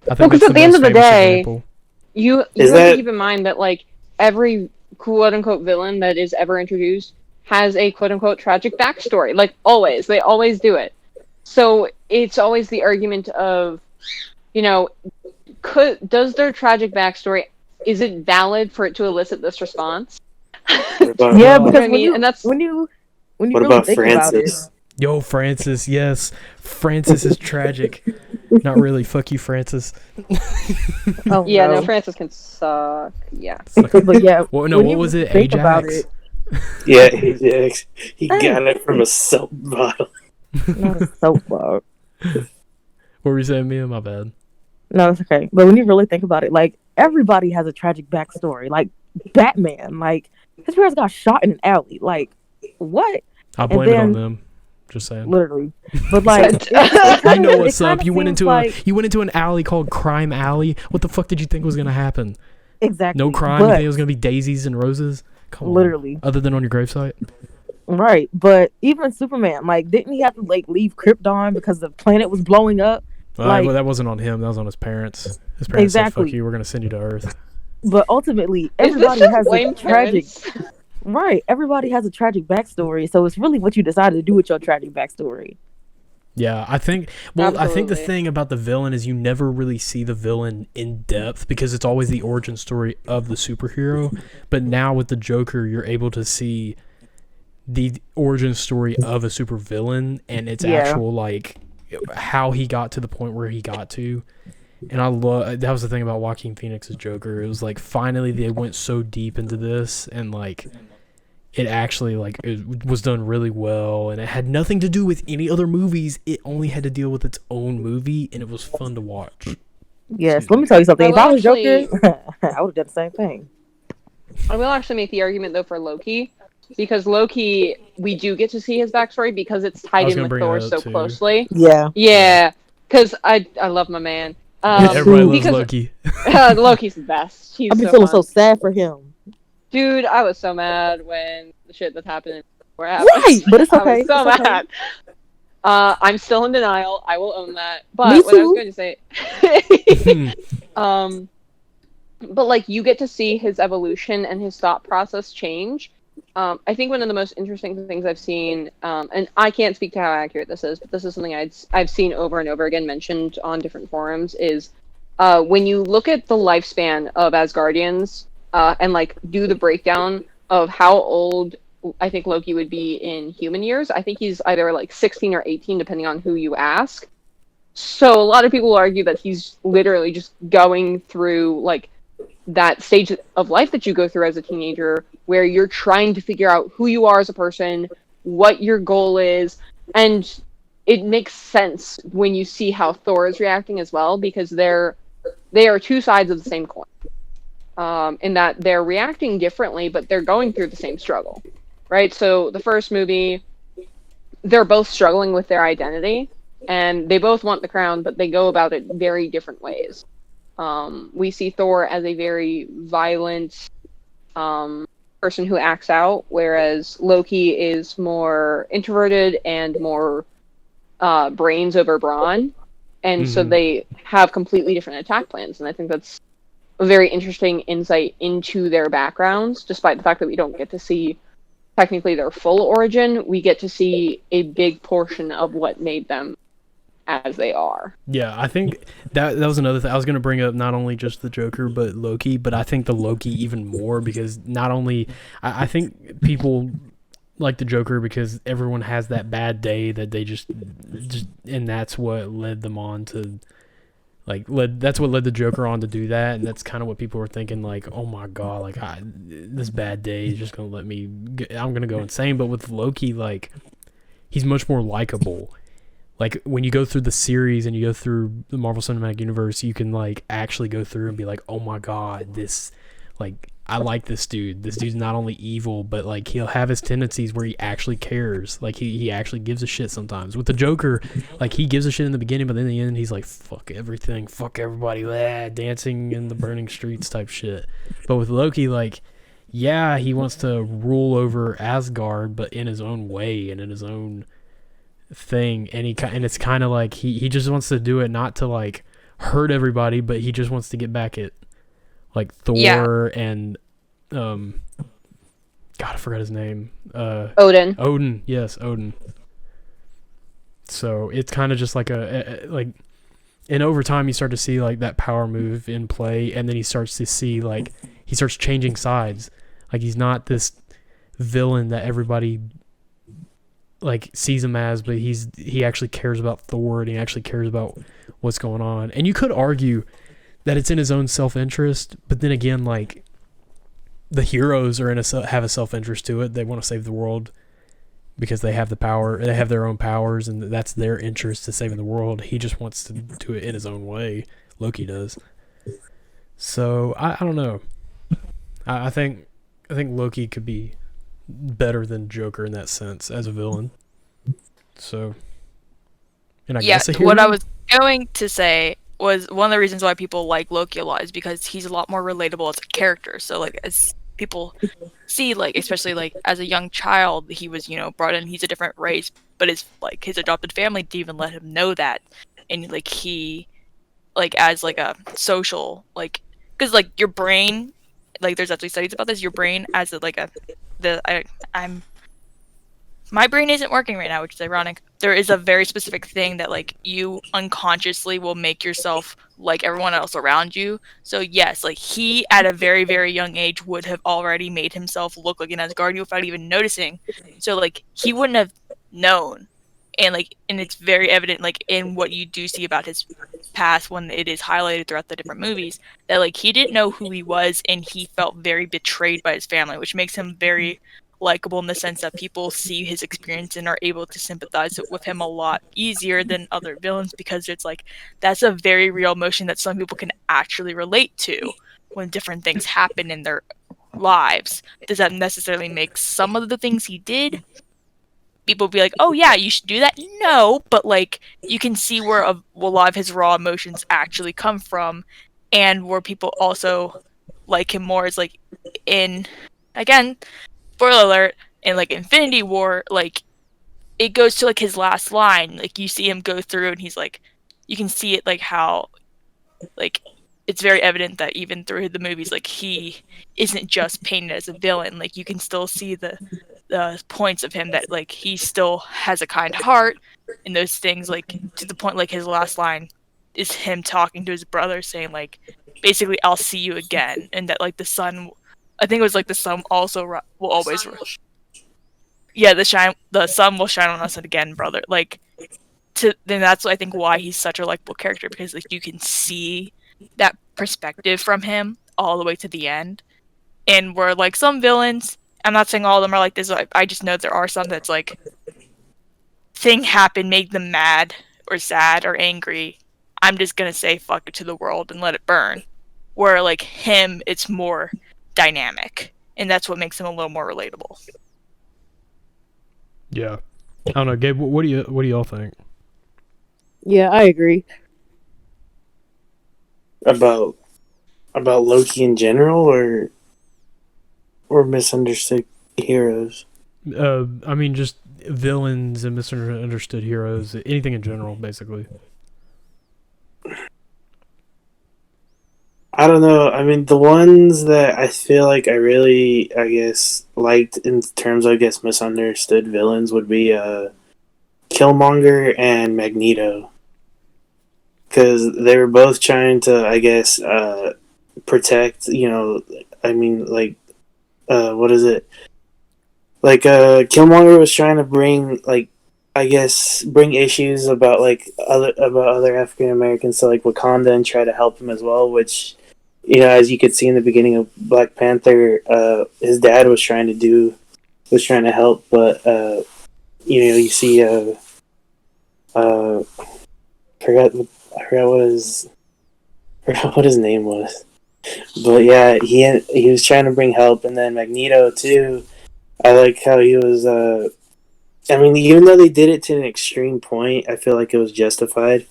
I think Well, 'cause that's at the end most of the famous day- example. You Is have that- to keep in mind that like every quote unquote villain that is ever introduced has a quote unquote tragic backstory. Like always. They always do it. So it's always the argument of, does their tragic backstory, is it valid for it to elicit this response? What about, Yeah, You know because what I mean? And that's when you what really about think Francis? Yo, Francis, yes. Francis is tragic. Not really. Fuck you, Francis. about it. Oh, yeah, no. no, Francis can suck. Yeah. But yeah, Well, no, when what you was it? think about Ajax? Yeah, he got it from a soap bottle. Not a soapbox. What were you saying, Mia? My bad. No, it's okay. But when you really think about it, like everybody has a tragic backstory. Like Batman, like his parents got shot in an alley. Like what? I blame it on then- them. Just saying. Literally. But like, You know what's up. You went into an alley called Crime Alley. What the fuck did you think was gonna happen? exactly No crime. You But, think it was gonna be daisies and roses? Come on. literally, Other than on your gravesite? right? But even Superman, like, didn't he have to like leave Krypton because the planet was blowing up? Like- Well, that wasn't on him. That was on his parents. His parents said, Exactly. "Fuck you. We're gonna send you to Earth." But ultimately, Is this everybody just has blame a tragic. Terrence? Right. Everybody has a tragic backstory, so it's really what you decide to do with your tragic backstory. Yeah, I think the Absolutely. thing about the villain is you never really see the villain in depth because it's always the origin story of the superhero. But now with the Joker, you're able to see the origin story of a supervillain and its Yeah. actual like how he got to the point where he got to. And I love that was the thing about Joaquin Phoenix's Joker. It was like finally they went so deep into this and like it actually like it was done really well and it had nothing to do with any other movies. It only had to deal with its own movie and it was fun to watch. Yes. Let me tell you something. I If I will was Joker, I would have done the same thing. I will actually make the argument though for Loki, because Loki, we do get to see his backstory because it's tied in with Thor so closely. Yeah. Yeah, because I love my man. Everybody loves because Loki. Loki's the best. He's I've been so feeling fun. so sad for him. Dude, I was so mad when the shit that happened were happening. Right, but it's okay. I was so It's okay. mad. I'm still in denial. I will own that. But Me what I was too. going to say, but like you get to see his evolution and his thought process change. I think one of the most interesting things I've seen, and I can't speak to how accurate this is, but this is something I've seen over and over again mentioned on different forums, is when you look at the lifespan of Asgardians and like do the breakdown of how old I think Loki would be in human years. I think he's either like 16 or 18, depending on who you ask. So a lot of people argue that he's literally just going through like that stage of life that you go through as a teenager where you're trying to figure out who you are as a person, what your goal is, and it makes sense when you see how Thor is reacting as well, because they are two sides of the same coin, in that they're reacting differently, but they're going through the same struggle, right? So the first movie, they're both struggling with their identity, and they both want the crown, but they go about it very different ways. We see Thor as a very violent person who acts out, whereas Loki is more introverted and more brains over brawn. And so they have completely different attack plans. And I think that's a very interesting insight into their backgrounds, despite the fact that we don't get to see technically their full origin. We get to see a big portion of what made them as they are. Yeah, I think that was another thing. I was going to bring up not only just the Joker, but Loki, but I think the Loki even more because not only... I think people like the Joker because everyone has that bad day that they just and that's what led them on to... that's what led the Joker on to do that, and that's kind of what people were thinking, like, oh my god, like, this bad day is just going to let me... I'm going to go insane, but with Loki, like, he's much more likable. Like, when you go through the series and you go through the Marvel Cinematic Universe, you can, like, actually go through and be like, oh my god, this, like, I like this dude. This dude's not only evil, but, like, he'll have his tendencies where he actually cares. Like, he actually gives a shit sometimes. With the Joker, like, he gives a shit in the beginning, but then in the end, he's like, fuck everything, fuck everybody, dancing in the burning streets type shit. But with Loki, like, yeah, he wants to rule over Asgard, but in his own way and in his own thing, and it's kind of like he just wants to do it not to like hurt everybody, but he just wants to get back at like Thor and God, I forgot his name. Odin, yes, Odin. So it's kind of just like like, and over time you start to see like that power move in play, and then he starts to see like he starts changing sides. Like he's not this villain that everybody like sees him as, but he actually cares about Thor and he actually cares about what's going on. And you could argue that it's in his own self-interest, but then again, like the heroes are have a self-interest to it. They want to save the world because they have the power, they have their own powers, and that's their interest to saving the world. He just wants to do it in his own way. Loki does. So I don't know. I think Loki could be better than Joker in that sense as a villain. So, and I guess a hero? What I was going to say was one of the reasons why people like Loki a lot is because he's a lot more relatable as a character. So like as people see, like especially like as a young child, he was brought in. He's a different race, but his adopted family didn't even let him know that, and like he like as like a social like because like your brain, like there's actually studies about this. Your brain as I'm my brain isn't working right now, which is ironic. There is a very specific thing that like you unconsciously will make yourself like everyone else around you. So yes, like he at a very, very young age would have already made himself look like an Asgardian without even noticing. So like he wouldn't have known. And it's very evident like in what you do see about his past when it is highlighted throughout the different movies that like he didn't know who he was and he felt very betrayed by his family, which makes him very likable in the sense that people see his experience and are able to sympathize with him a lot easier than other villains, because it's like that's a very real emotion that some people can actually relate to when different things happen in their lives. Does that necessarily make some of the things he did people be like, oh yeah, you should do that? No, but like you can see where a lot of his raw emotions actually come from, and where people also like him more is like in, again, spoiler alert, in like Infinity War, like it goes to like his last line, like you see him go through and he's like, you can see it like how like it's very evident that even through the movies, like he isn't just painted as a villain. Like you can still see the points of him that like he still has a kind heart and those things, like to the point like his last line is him talking to his brother saying like basically I'll see you again, and that like the sun, I think it was like the sun also will always the sun will shine on us again, brother. Like then that's I think why he's such a likable character, because like you can see that perspective from him all the way to the end. And where like some villains, I'm not saying all of them are like this, I just know there are some that's like thing happened, made them mad or sad or angry, I'm just gonna say fuck it to the world and let it burn. Where like him, it's more dynamic, and that's what makes him a little more relatable. Yeah, I don't know, Gabe. What do y'all think? Yeah, I agree. About Loki in general, or misunderstood heroes? I mean, just villains and misunderstood heroes. Anything in general, basically. I don't know. I mean, the ones that I feel like I really, I guess, liked in terms of, I guess, misunderstood villains would be Killmonger and Magneto. Because they were both trying to, I guess, protect, I mean, like, what is it? Like, Killmonger was trying to bring, like, I guess, bring issues about, like, other African Americans to, like, Wakanda and try to help him as well, which, as you could see in the beginning of Black Panther, his dad was trying to help, but, you see, I forgot what his name was. But yeah, he was trying to bring help, and then Magneto too. I like how he was. I mean, even though they did it to an extreme point, I feel like it was justified.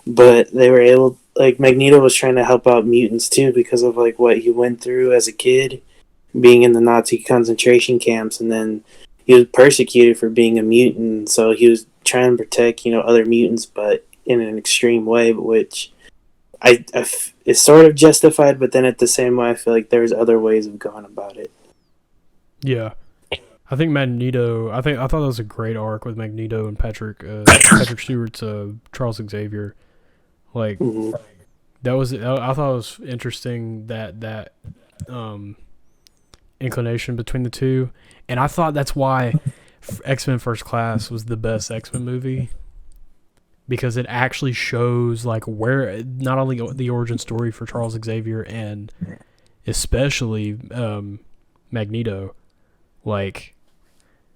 But they were able, like Magneto was trying to help out mutants too because of like what he went through as a kid, being in the Nazi concentration camps, and then he was persecuted for being a mutant. So he was trying to protect other mutants, but in an extreme way, which it's sort of justified. But then at the same way, I feel like there's other ways of going about it. Yeah. I think Magneto. I thought that was a great arc with Magneto and Patrick Stewart's Charles Xavier. Like that was. I thought it was interesting that inclination between the two, and I thought that's why X-Men First Class was the best X-Men movie, because it actually shows like where not only the origin story for Charles Xavier and especially Magneto, like.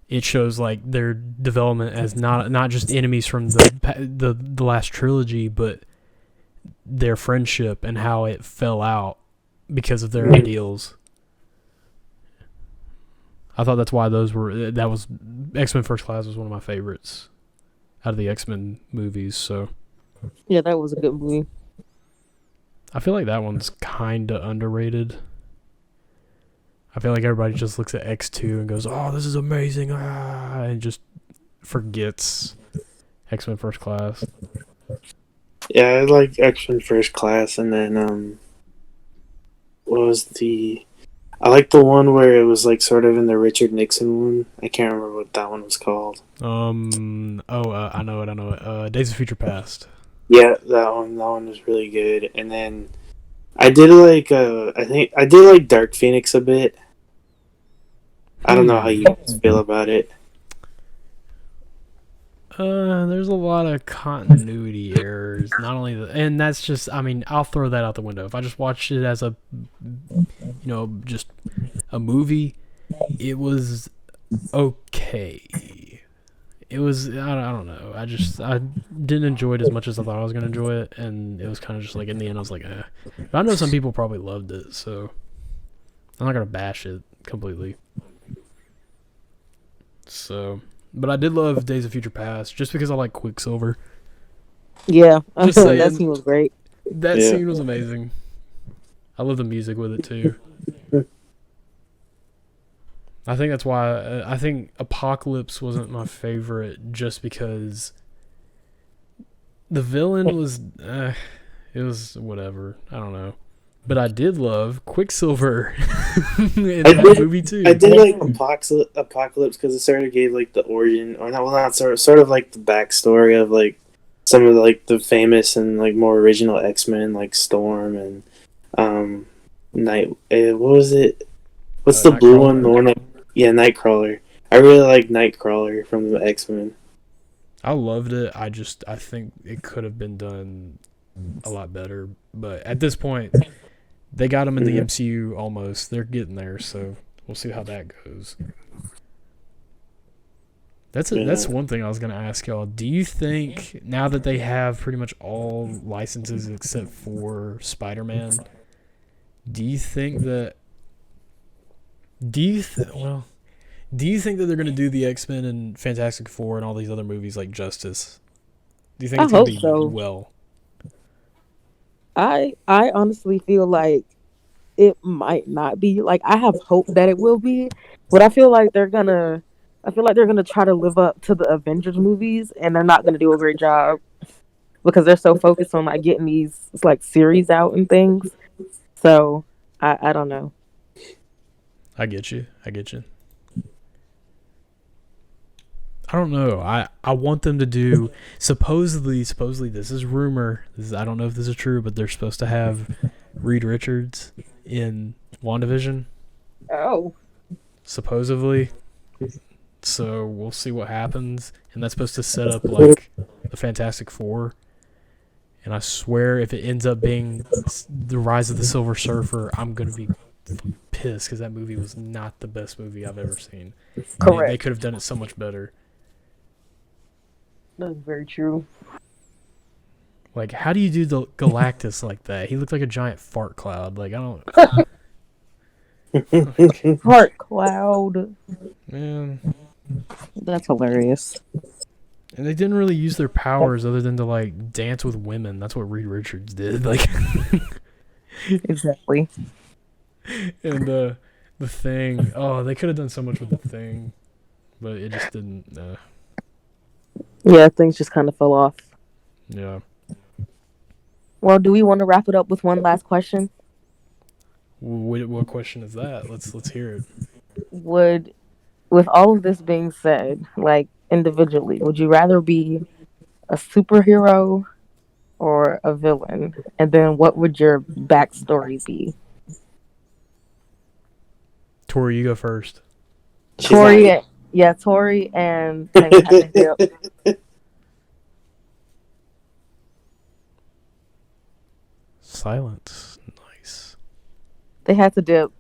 It shows like their development as not just enemies from the last trilogy, but their friendship and how it fell out because of their ideals. I thought that's why X-Men First Class was one of my favorites out of the X-Men movies. So yeah, that was a good movie. I feel like that one's kind of underrated. I feel like everybody just looks at X2 and goes, "Oh, this is amazing," and just forgets X-Men First Class. Yeah, I like X-Men First Class, and then what was the? I like the one where it was like sort of in the Richard Nixon one. I can't remember what that one was called. I know it. Days of Future Past. Yeah, that one. That one was really good. And then I did like I think I did like Dark Phoenix a bit. I don't know how you guys feel about it. There's a lot of continuity errors. Not only and that's just, I mean, I'll throw that out the window. If I just watched it as a, just a movie, it was okay. It was, I don't know. I didn't enjoy it as much as I thought I was going to enjoy it, and it was kind of just like, in the end, I was like, eh. But I know some people probably loved it, so I'm not going to bash it completely. So... But I did love Days of Future Past just because I like Quicksilver. Yeah, Just that scene was great. That scene was amazing. I love the music with it too. I think that's why I think Apocalypse wasn't my favorite, just because the villain was it was whatever. I don't know. But I did love Quicksilver in that movie too. I did like Apocalypse because it sort of gave like the origin, or not sort of like the backstory of like some of like the famous and like more original X-Men, like Storm and Night. What was it? What's the blue one? The one, Nightcrawler. I really like Nightcrawler from the X-Men. I loved it. I think it could have been done a lot better, but at this point. They got him in the MCU almost. They're getting there, so we'll see how that goes. That's one thing I was going to ask y'all. Do you think, now that they have pretty much all licenses except for Spider-Man, do you think that they're going to do the X-Men and Fantastic Four and all these other movies like justice? Do you think it's going to be well? I honestly feel like it might not be. Like, I have hope that it will be, but I feel like they're gonna try to live up to the Avengers movies, and they're not gonna do a great job because they're so focused on like getting these like series out and things. So I don't know. I get you. I don't know. I want them to do supposedly this is rumor. I don't know if this is true, but they're supposed to have Reed Richards in WandaVision. Oh. Supposedly. So we'll see what happens. And that's supposed to set up like the Fantastic Four. And I swear if it ends up being the Rise of the Silver Surfer, I'm going to be pissed because that movie was not the best movie I've ever seen. Correct. They could have done it so much better. That's very true. Like, how do you do the Galactus like that? He looked like a giant fart cloud. Like, I don't... Fart cloud. Man. That's hilarious. And they didn't really use their powers other than to, like, dance with women. That's what Reed Richards did. Like... Exactly. And the Thing. Oh, they could have done so much with the Thing. But it just didn't... Yeah, things just kind of fell off. Yeah. Well, do we want to wrap it up with one last question? What question is that? Let's hear it. With all of this being said, like individually, would you rather be a superhero or a villain? And then what would your backstory be? Tori, you go first. Tori and Silence. Nice. They had to dip.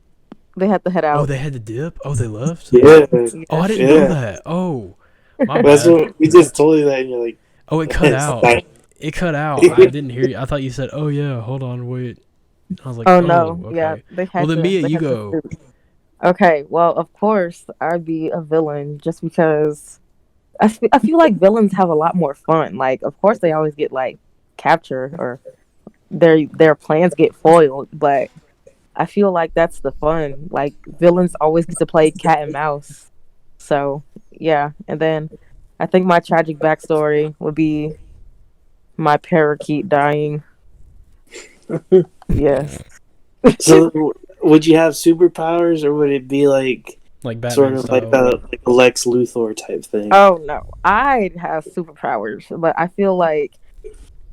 They had to head out. Oh, they had to dip? Oh, they left? Yeah. Oh, I didn't know that. Oh, my That's bad. what we just told you that, and you're like, Oh, it cut out. It cut out. I didn't hear you. I thought you said, "Oh yeah, hold on, wait." I was like, "Oh no, okay." yeah." They had well, then Mia, you go. Okay, well, of course, I'd be a villain just because I feel like villains have a lot more fun. Like, of course, they always get like captured or their plans get foiled, but I feel like that's the fun. Like, villains always get to play cat and mouse. So yeah, and then I think my tragic backstory would be my parakeet dying. Yes. So would you have superpowers, or would it be like Batman sort of style. like a Lex Luthor type thing? Oh no, I'd have superpowers, but I feel like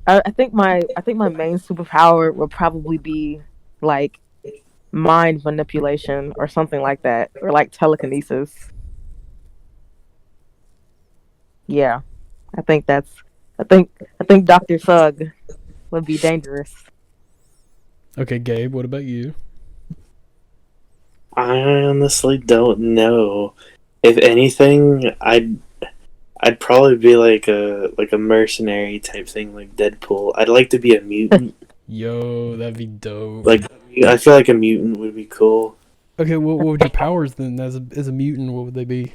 I think my main superpower would probably be like mind manipulation or something like that, or like telekinesis. Yeah, I think that's I think Dr. Thug would be dangerous. Okay, Gabe, what about you? I honestly don't know. If anything, I'd probably be like a mercenary type thing, like Deadpool. I'd like to be a mutant. Yo, that'd be dope. Like, I feel like a mutant would be cool. Okay, what would your powers then as a mutant? What would they be?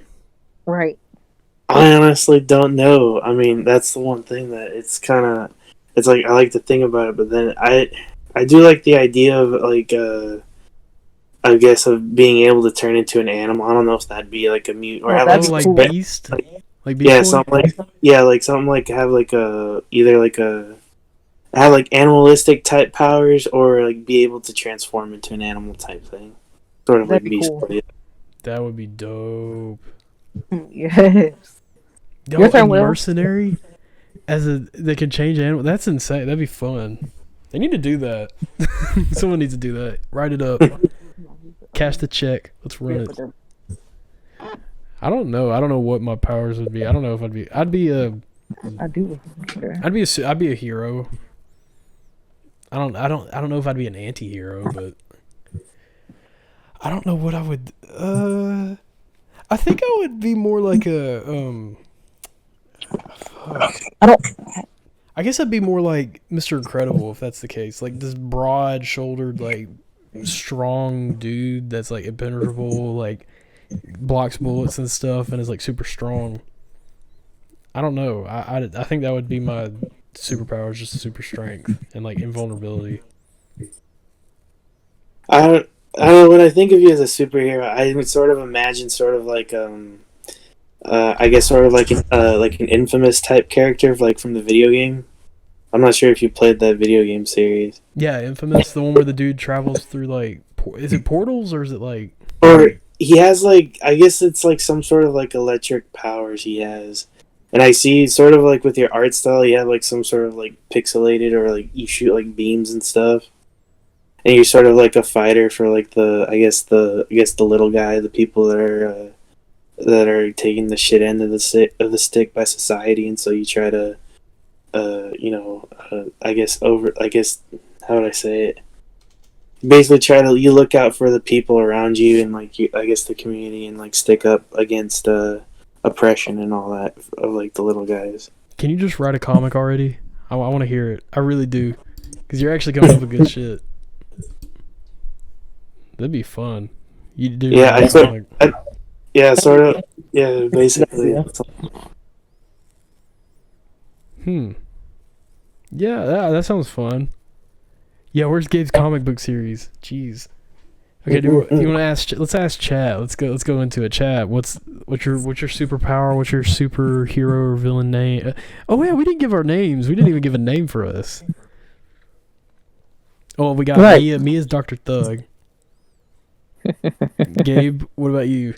Right. I honestly don't know. I mean, that's the one thing that it's like I like to think about it, but then I do like the idea of like I guess of being able to turn into an animal. I don't know if that'd be like a mutant or Oh, have that'd like be Like cool. Beast? Like Beast yeah, Boy? something like have like a either like a have like animalistic type powers or like be able to transform into an animal type thing. Sort of That'd like be Beast cool. Boy. That would be dope. Yes. Yo, Your turn, a Will. mercenary they can change animal. That's insane. That'd be fun. They need to do that. Someone needs to do that. Write it up. Cash the check. Let's run it. I don't know. I don't know what my powers would be. I don't know if I'd be I do. I'd be a hero. I don't know if I'd be an anti-hero, but I don't know what I would I think I would be more like a I don't. I guess I'd be more like Mr. Incredible if that's the case. Like this broad-shouldered, like strong dude that's like impenetrable, like blocks bullets and stuff, and is like super strong. I don't know. I think that would be my superpower, is just super strength and like invulnerability. I don't know, when I think of you as a superhero, I would sort of imagine sort of like I guess sort of like an infamous type character like from the video game. I'm not sure if you played that video game series. Yeah, Infamous, the one where the dude travels through like is it portals or is it like Or he has like I guess it's like some sort of like electric powers he has. And I see sort of like with your art style you have like some sort of like pixelated or like you shoot like beams and stuff. And you're sort of like a fighter for like I guess the little guy, the people that are taking the shit end of the stick by society, and so you try to I guess how would I say it? Basically you look out for the people around you and like I guess the community and like stick up against oppression and all that of like the little guys. Can you just write a comic already? I want to hear it. I really do. Because you're actually coming up with good shit. That'd be fun. You do. Yeah, sort of. Yeah, basically. Yeah, that sounds fun. Yeah, where's Gabe's comic book series? Jeez. Okay, you want to ask? Let's ask chat. Let's go into it. Chat. What's your superpower? What's your superhero or villain name? Oh yeah, we didn't give our names. We didn't even give a name for us. Oh, we got Right. Mia's Dr. Thug. Gabe, what about you?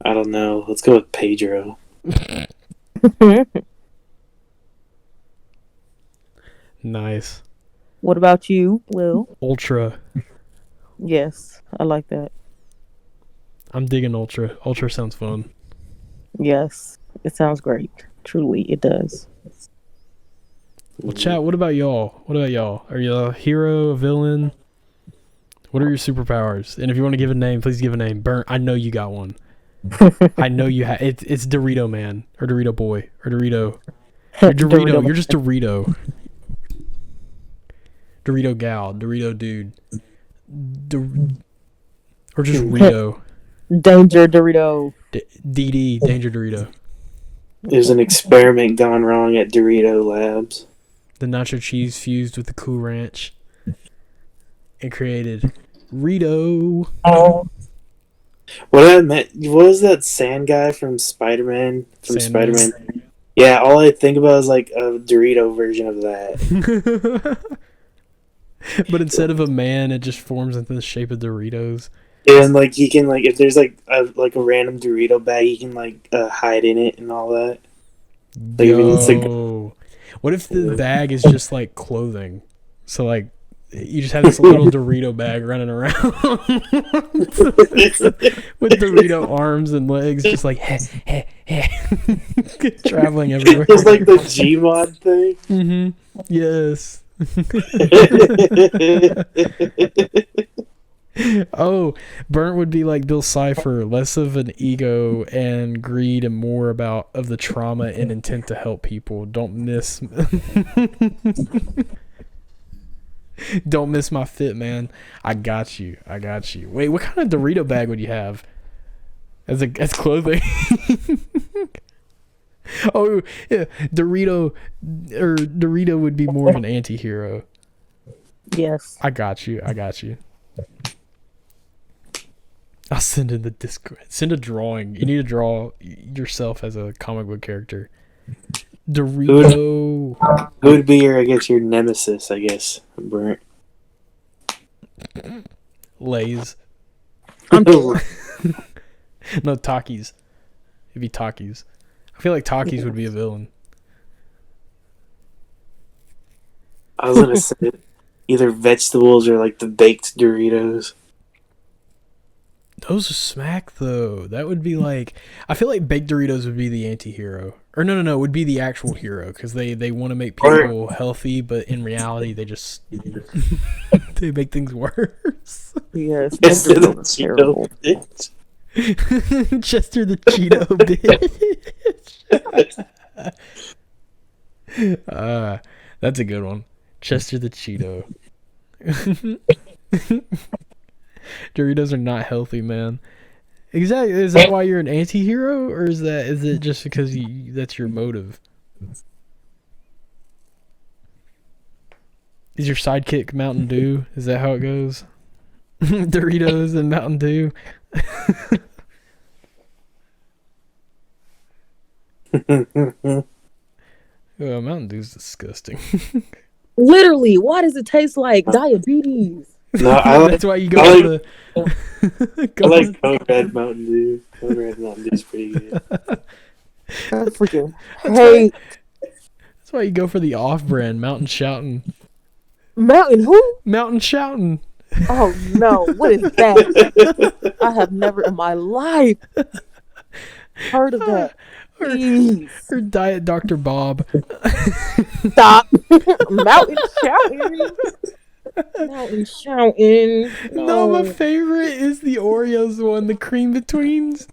I don't know. Let's go with Pedro. Nice. What about you, Will? Ultra. Yes, I like that. I'm digging Ultra. Ultra sounds fun. Yes, it sounds great. Truly, it does. Well, chat, what about y'all? Are you a hero, a villain? What are your superpowers? And if you want to give a name, please give a name. Burnt, I know you got one. I know you have. It's Dorito Man, or Dorito Boy, or Dorito. You're Dorito. You're just Dorito. Dorito Gal, Dorito Dude. Or just Rito. Danger Dorito. DD, Danger Dorito. There's an experiment gone wrong at Dorito Labs. The nacho cheese fused with the Cool Ranch. It created Rito. What was that sand guy from Spider-Man? Spider-Man. Yeah, all I think about is like a Dorito version of that. But instead of a man, it just forms into the shape of Doritos. And like he can like if there's like a random Dorito bag, he can like hide in it and all that. Like, Yo, what if the bag is just like clothing? So like you just have this little Dorito bag running around with Dorito arms and legs, just like traveling everywhere. It's like the Gmod thing. Mm-hmm. Yes. Oh, Burnt would be like Bill Cipher, less of an ego and greed and more about of the trauma and intent to help people. Don't miss Don't miss my fit, man. I got you. Wait, what kind of Dorito bag would you have as clothing? Oh, yeah, Dorito would be more of an anti-hero. Yes. I got you. I'll send in the Discord. Send a drawing. You need to draw yourself as a comic book character. Dorito. Who would be your nemesis? I guess Burnt. Lay's. I'm No, Takis. It'd be Takis. I feel like Takis would be a villain. I was gonna say either vegetables or like the baked Doritos. Those are smack though. That would be like, I feel like baked Doritos would be the anti-hero. Or no, would be the actual hero because they want to make people healthy, but in reality they just they make things worse. Yes. Chester the terrible. Cheeto bitch. Chester the Cheeto bitch. That's a good one. Chester the Cheeto. Doritos are not healthy, man. Exactly. Is that why you're an anti-hero, or is it just because that's your motive? Is your sidekick Mountain Dew? Is that how it goes? Doritos and Mountain Dew. Oh, Mountain Dew's disgusting. Literally, why does it taste like diabetes? No, I like. That's why you go for the. I like Code Red Mountain Dew. Code Red Mountain Dew is pretty good. I freaking hate That's why you go for the off-brand Mountain Shoutin'. Mountain who? Mountain Shoutin'. Oh no, what is that? I have never in my life heard of that. Please. Or Diet Dr. Bob. Stop. Mountain shouting. Mountain shouting. No, my favorite is the Oreos one, the cream betweens.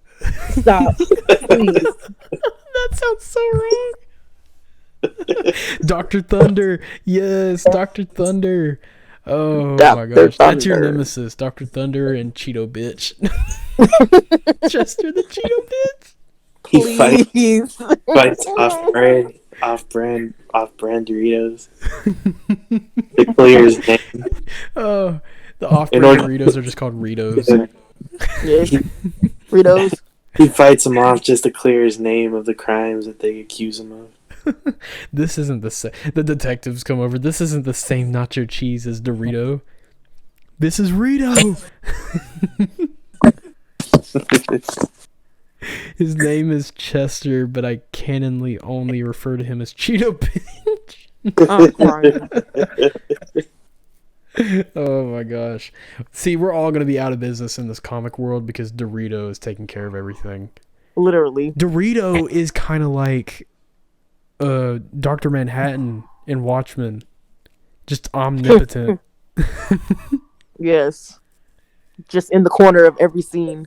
Stop. Please. That sounds so wrong. Dr. Thunder. Yes, Dr. Thunder. Oh my gosh. That's your nemesis, Dr. Thunder and Cheeto Bitch. Chester the Cheeto Bitch. He fights off-brand Doritos. To clear his name. Oh, the off-brand Doritos are just called Ritos. Yes. Fritos. He fights him off just to clear his name of the crimes that they accuse him of. This isn't the same. The detectives come over. This isn't the same nacho cheese as Dorito. This is Rito. His name is Chester, but I canonly only refer to him as Cheeto Bitch. I'm crying. Oh my gosh. See, we're all going to be out of business in this comic world because Dorito is taking care of everything. Literally. Dorito is kind of like Dr. Manhattan in Watchmen. Just omnipotent. Yes. Just in the corner of every scene.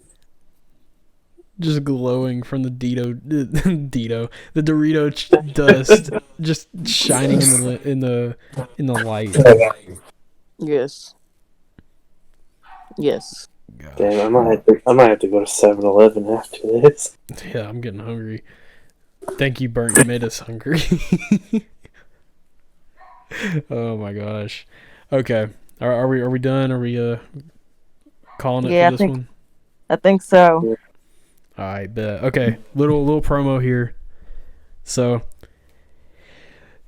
Just glowing from the the Dorito dust, just shining in the light. Yes. Yes. Gosh. Damn, I might have to go to 7-Eleven after this. Yeah, I'm getting hungry. Thank you, Burnt. You made us hungry. Oh my gosh. Okay, are we done? Are we calling it for this one? I think so. I bet. Okay, little promo here. So,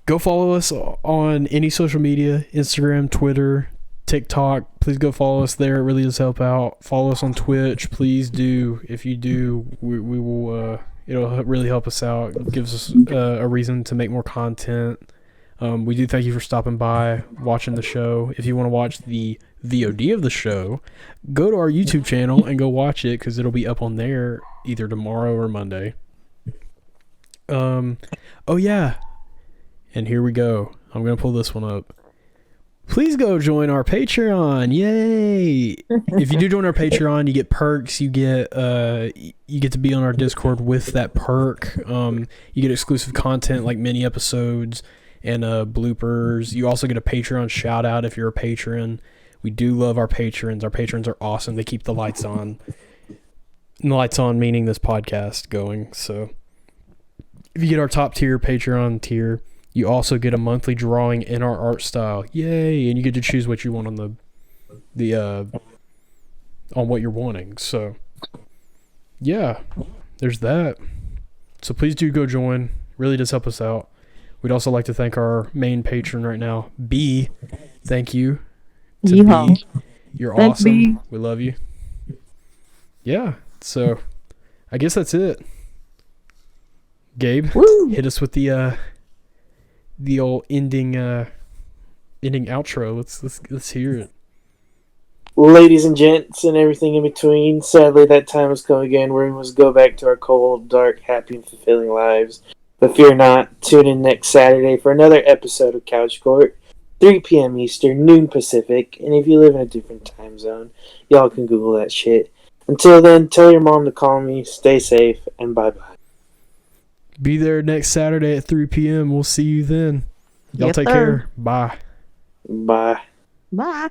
Go follow us on any social media, Instagram, Twitter, TikTok. Please go follow us there. It really does help out. Follow us on Twitch. Please do. If you do, we will. It'll really help us out. It gives us a reason to make more content. We do thank you for stopping by, watching the show. If you want to watch the VOD of the show, go to our YouTube channel and go watch it because it'll be up on there either tomorrow or Monday. Oh yeah. And here we go. I'm going to pull this one up. Please go join our Patreon. Yay. If you do join our Patreon, you get perks. You get to be on our Discord with that perk. You get exclusive content like mini episodes and bloopers. You also get a Patreon shout out if you're a patron. We do love our patrons. Our patrons are awesome. They keep the lights on. And the lights on meaning this podcast going. So if you get our top tier Patreon tier, you also get a monthly drawing in our art style. Yay! And you get to choose what you want on on what you're wanting. So yeah, there's that. So please do go join. Really does help us out. We'd also like to thank our main patron right now, B. Thank you to Yeehaw. B. You're Thanks, awesome. B. We love you. Yeah. So I guess that's it. Gabe, Woo. hit us with the old ending outro. Let's hear it. Ladies and gents and everything in between, sadly that time has come again where we must go back to our cold, dark, happy, and fulfilling lives. But fear not, tune in next Saturday for another episode of Couch Court, 3 p.m. Eastern, noon Pacific, and if you live in a different time zone, y'all can Google that shit. Until then, tell your mom to call me, stay safe, and bye-bye. Be there next Saturday at 3 p.m. We'll see you then. Y'all Yes, take sir. care. Bye. Bye. Bye.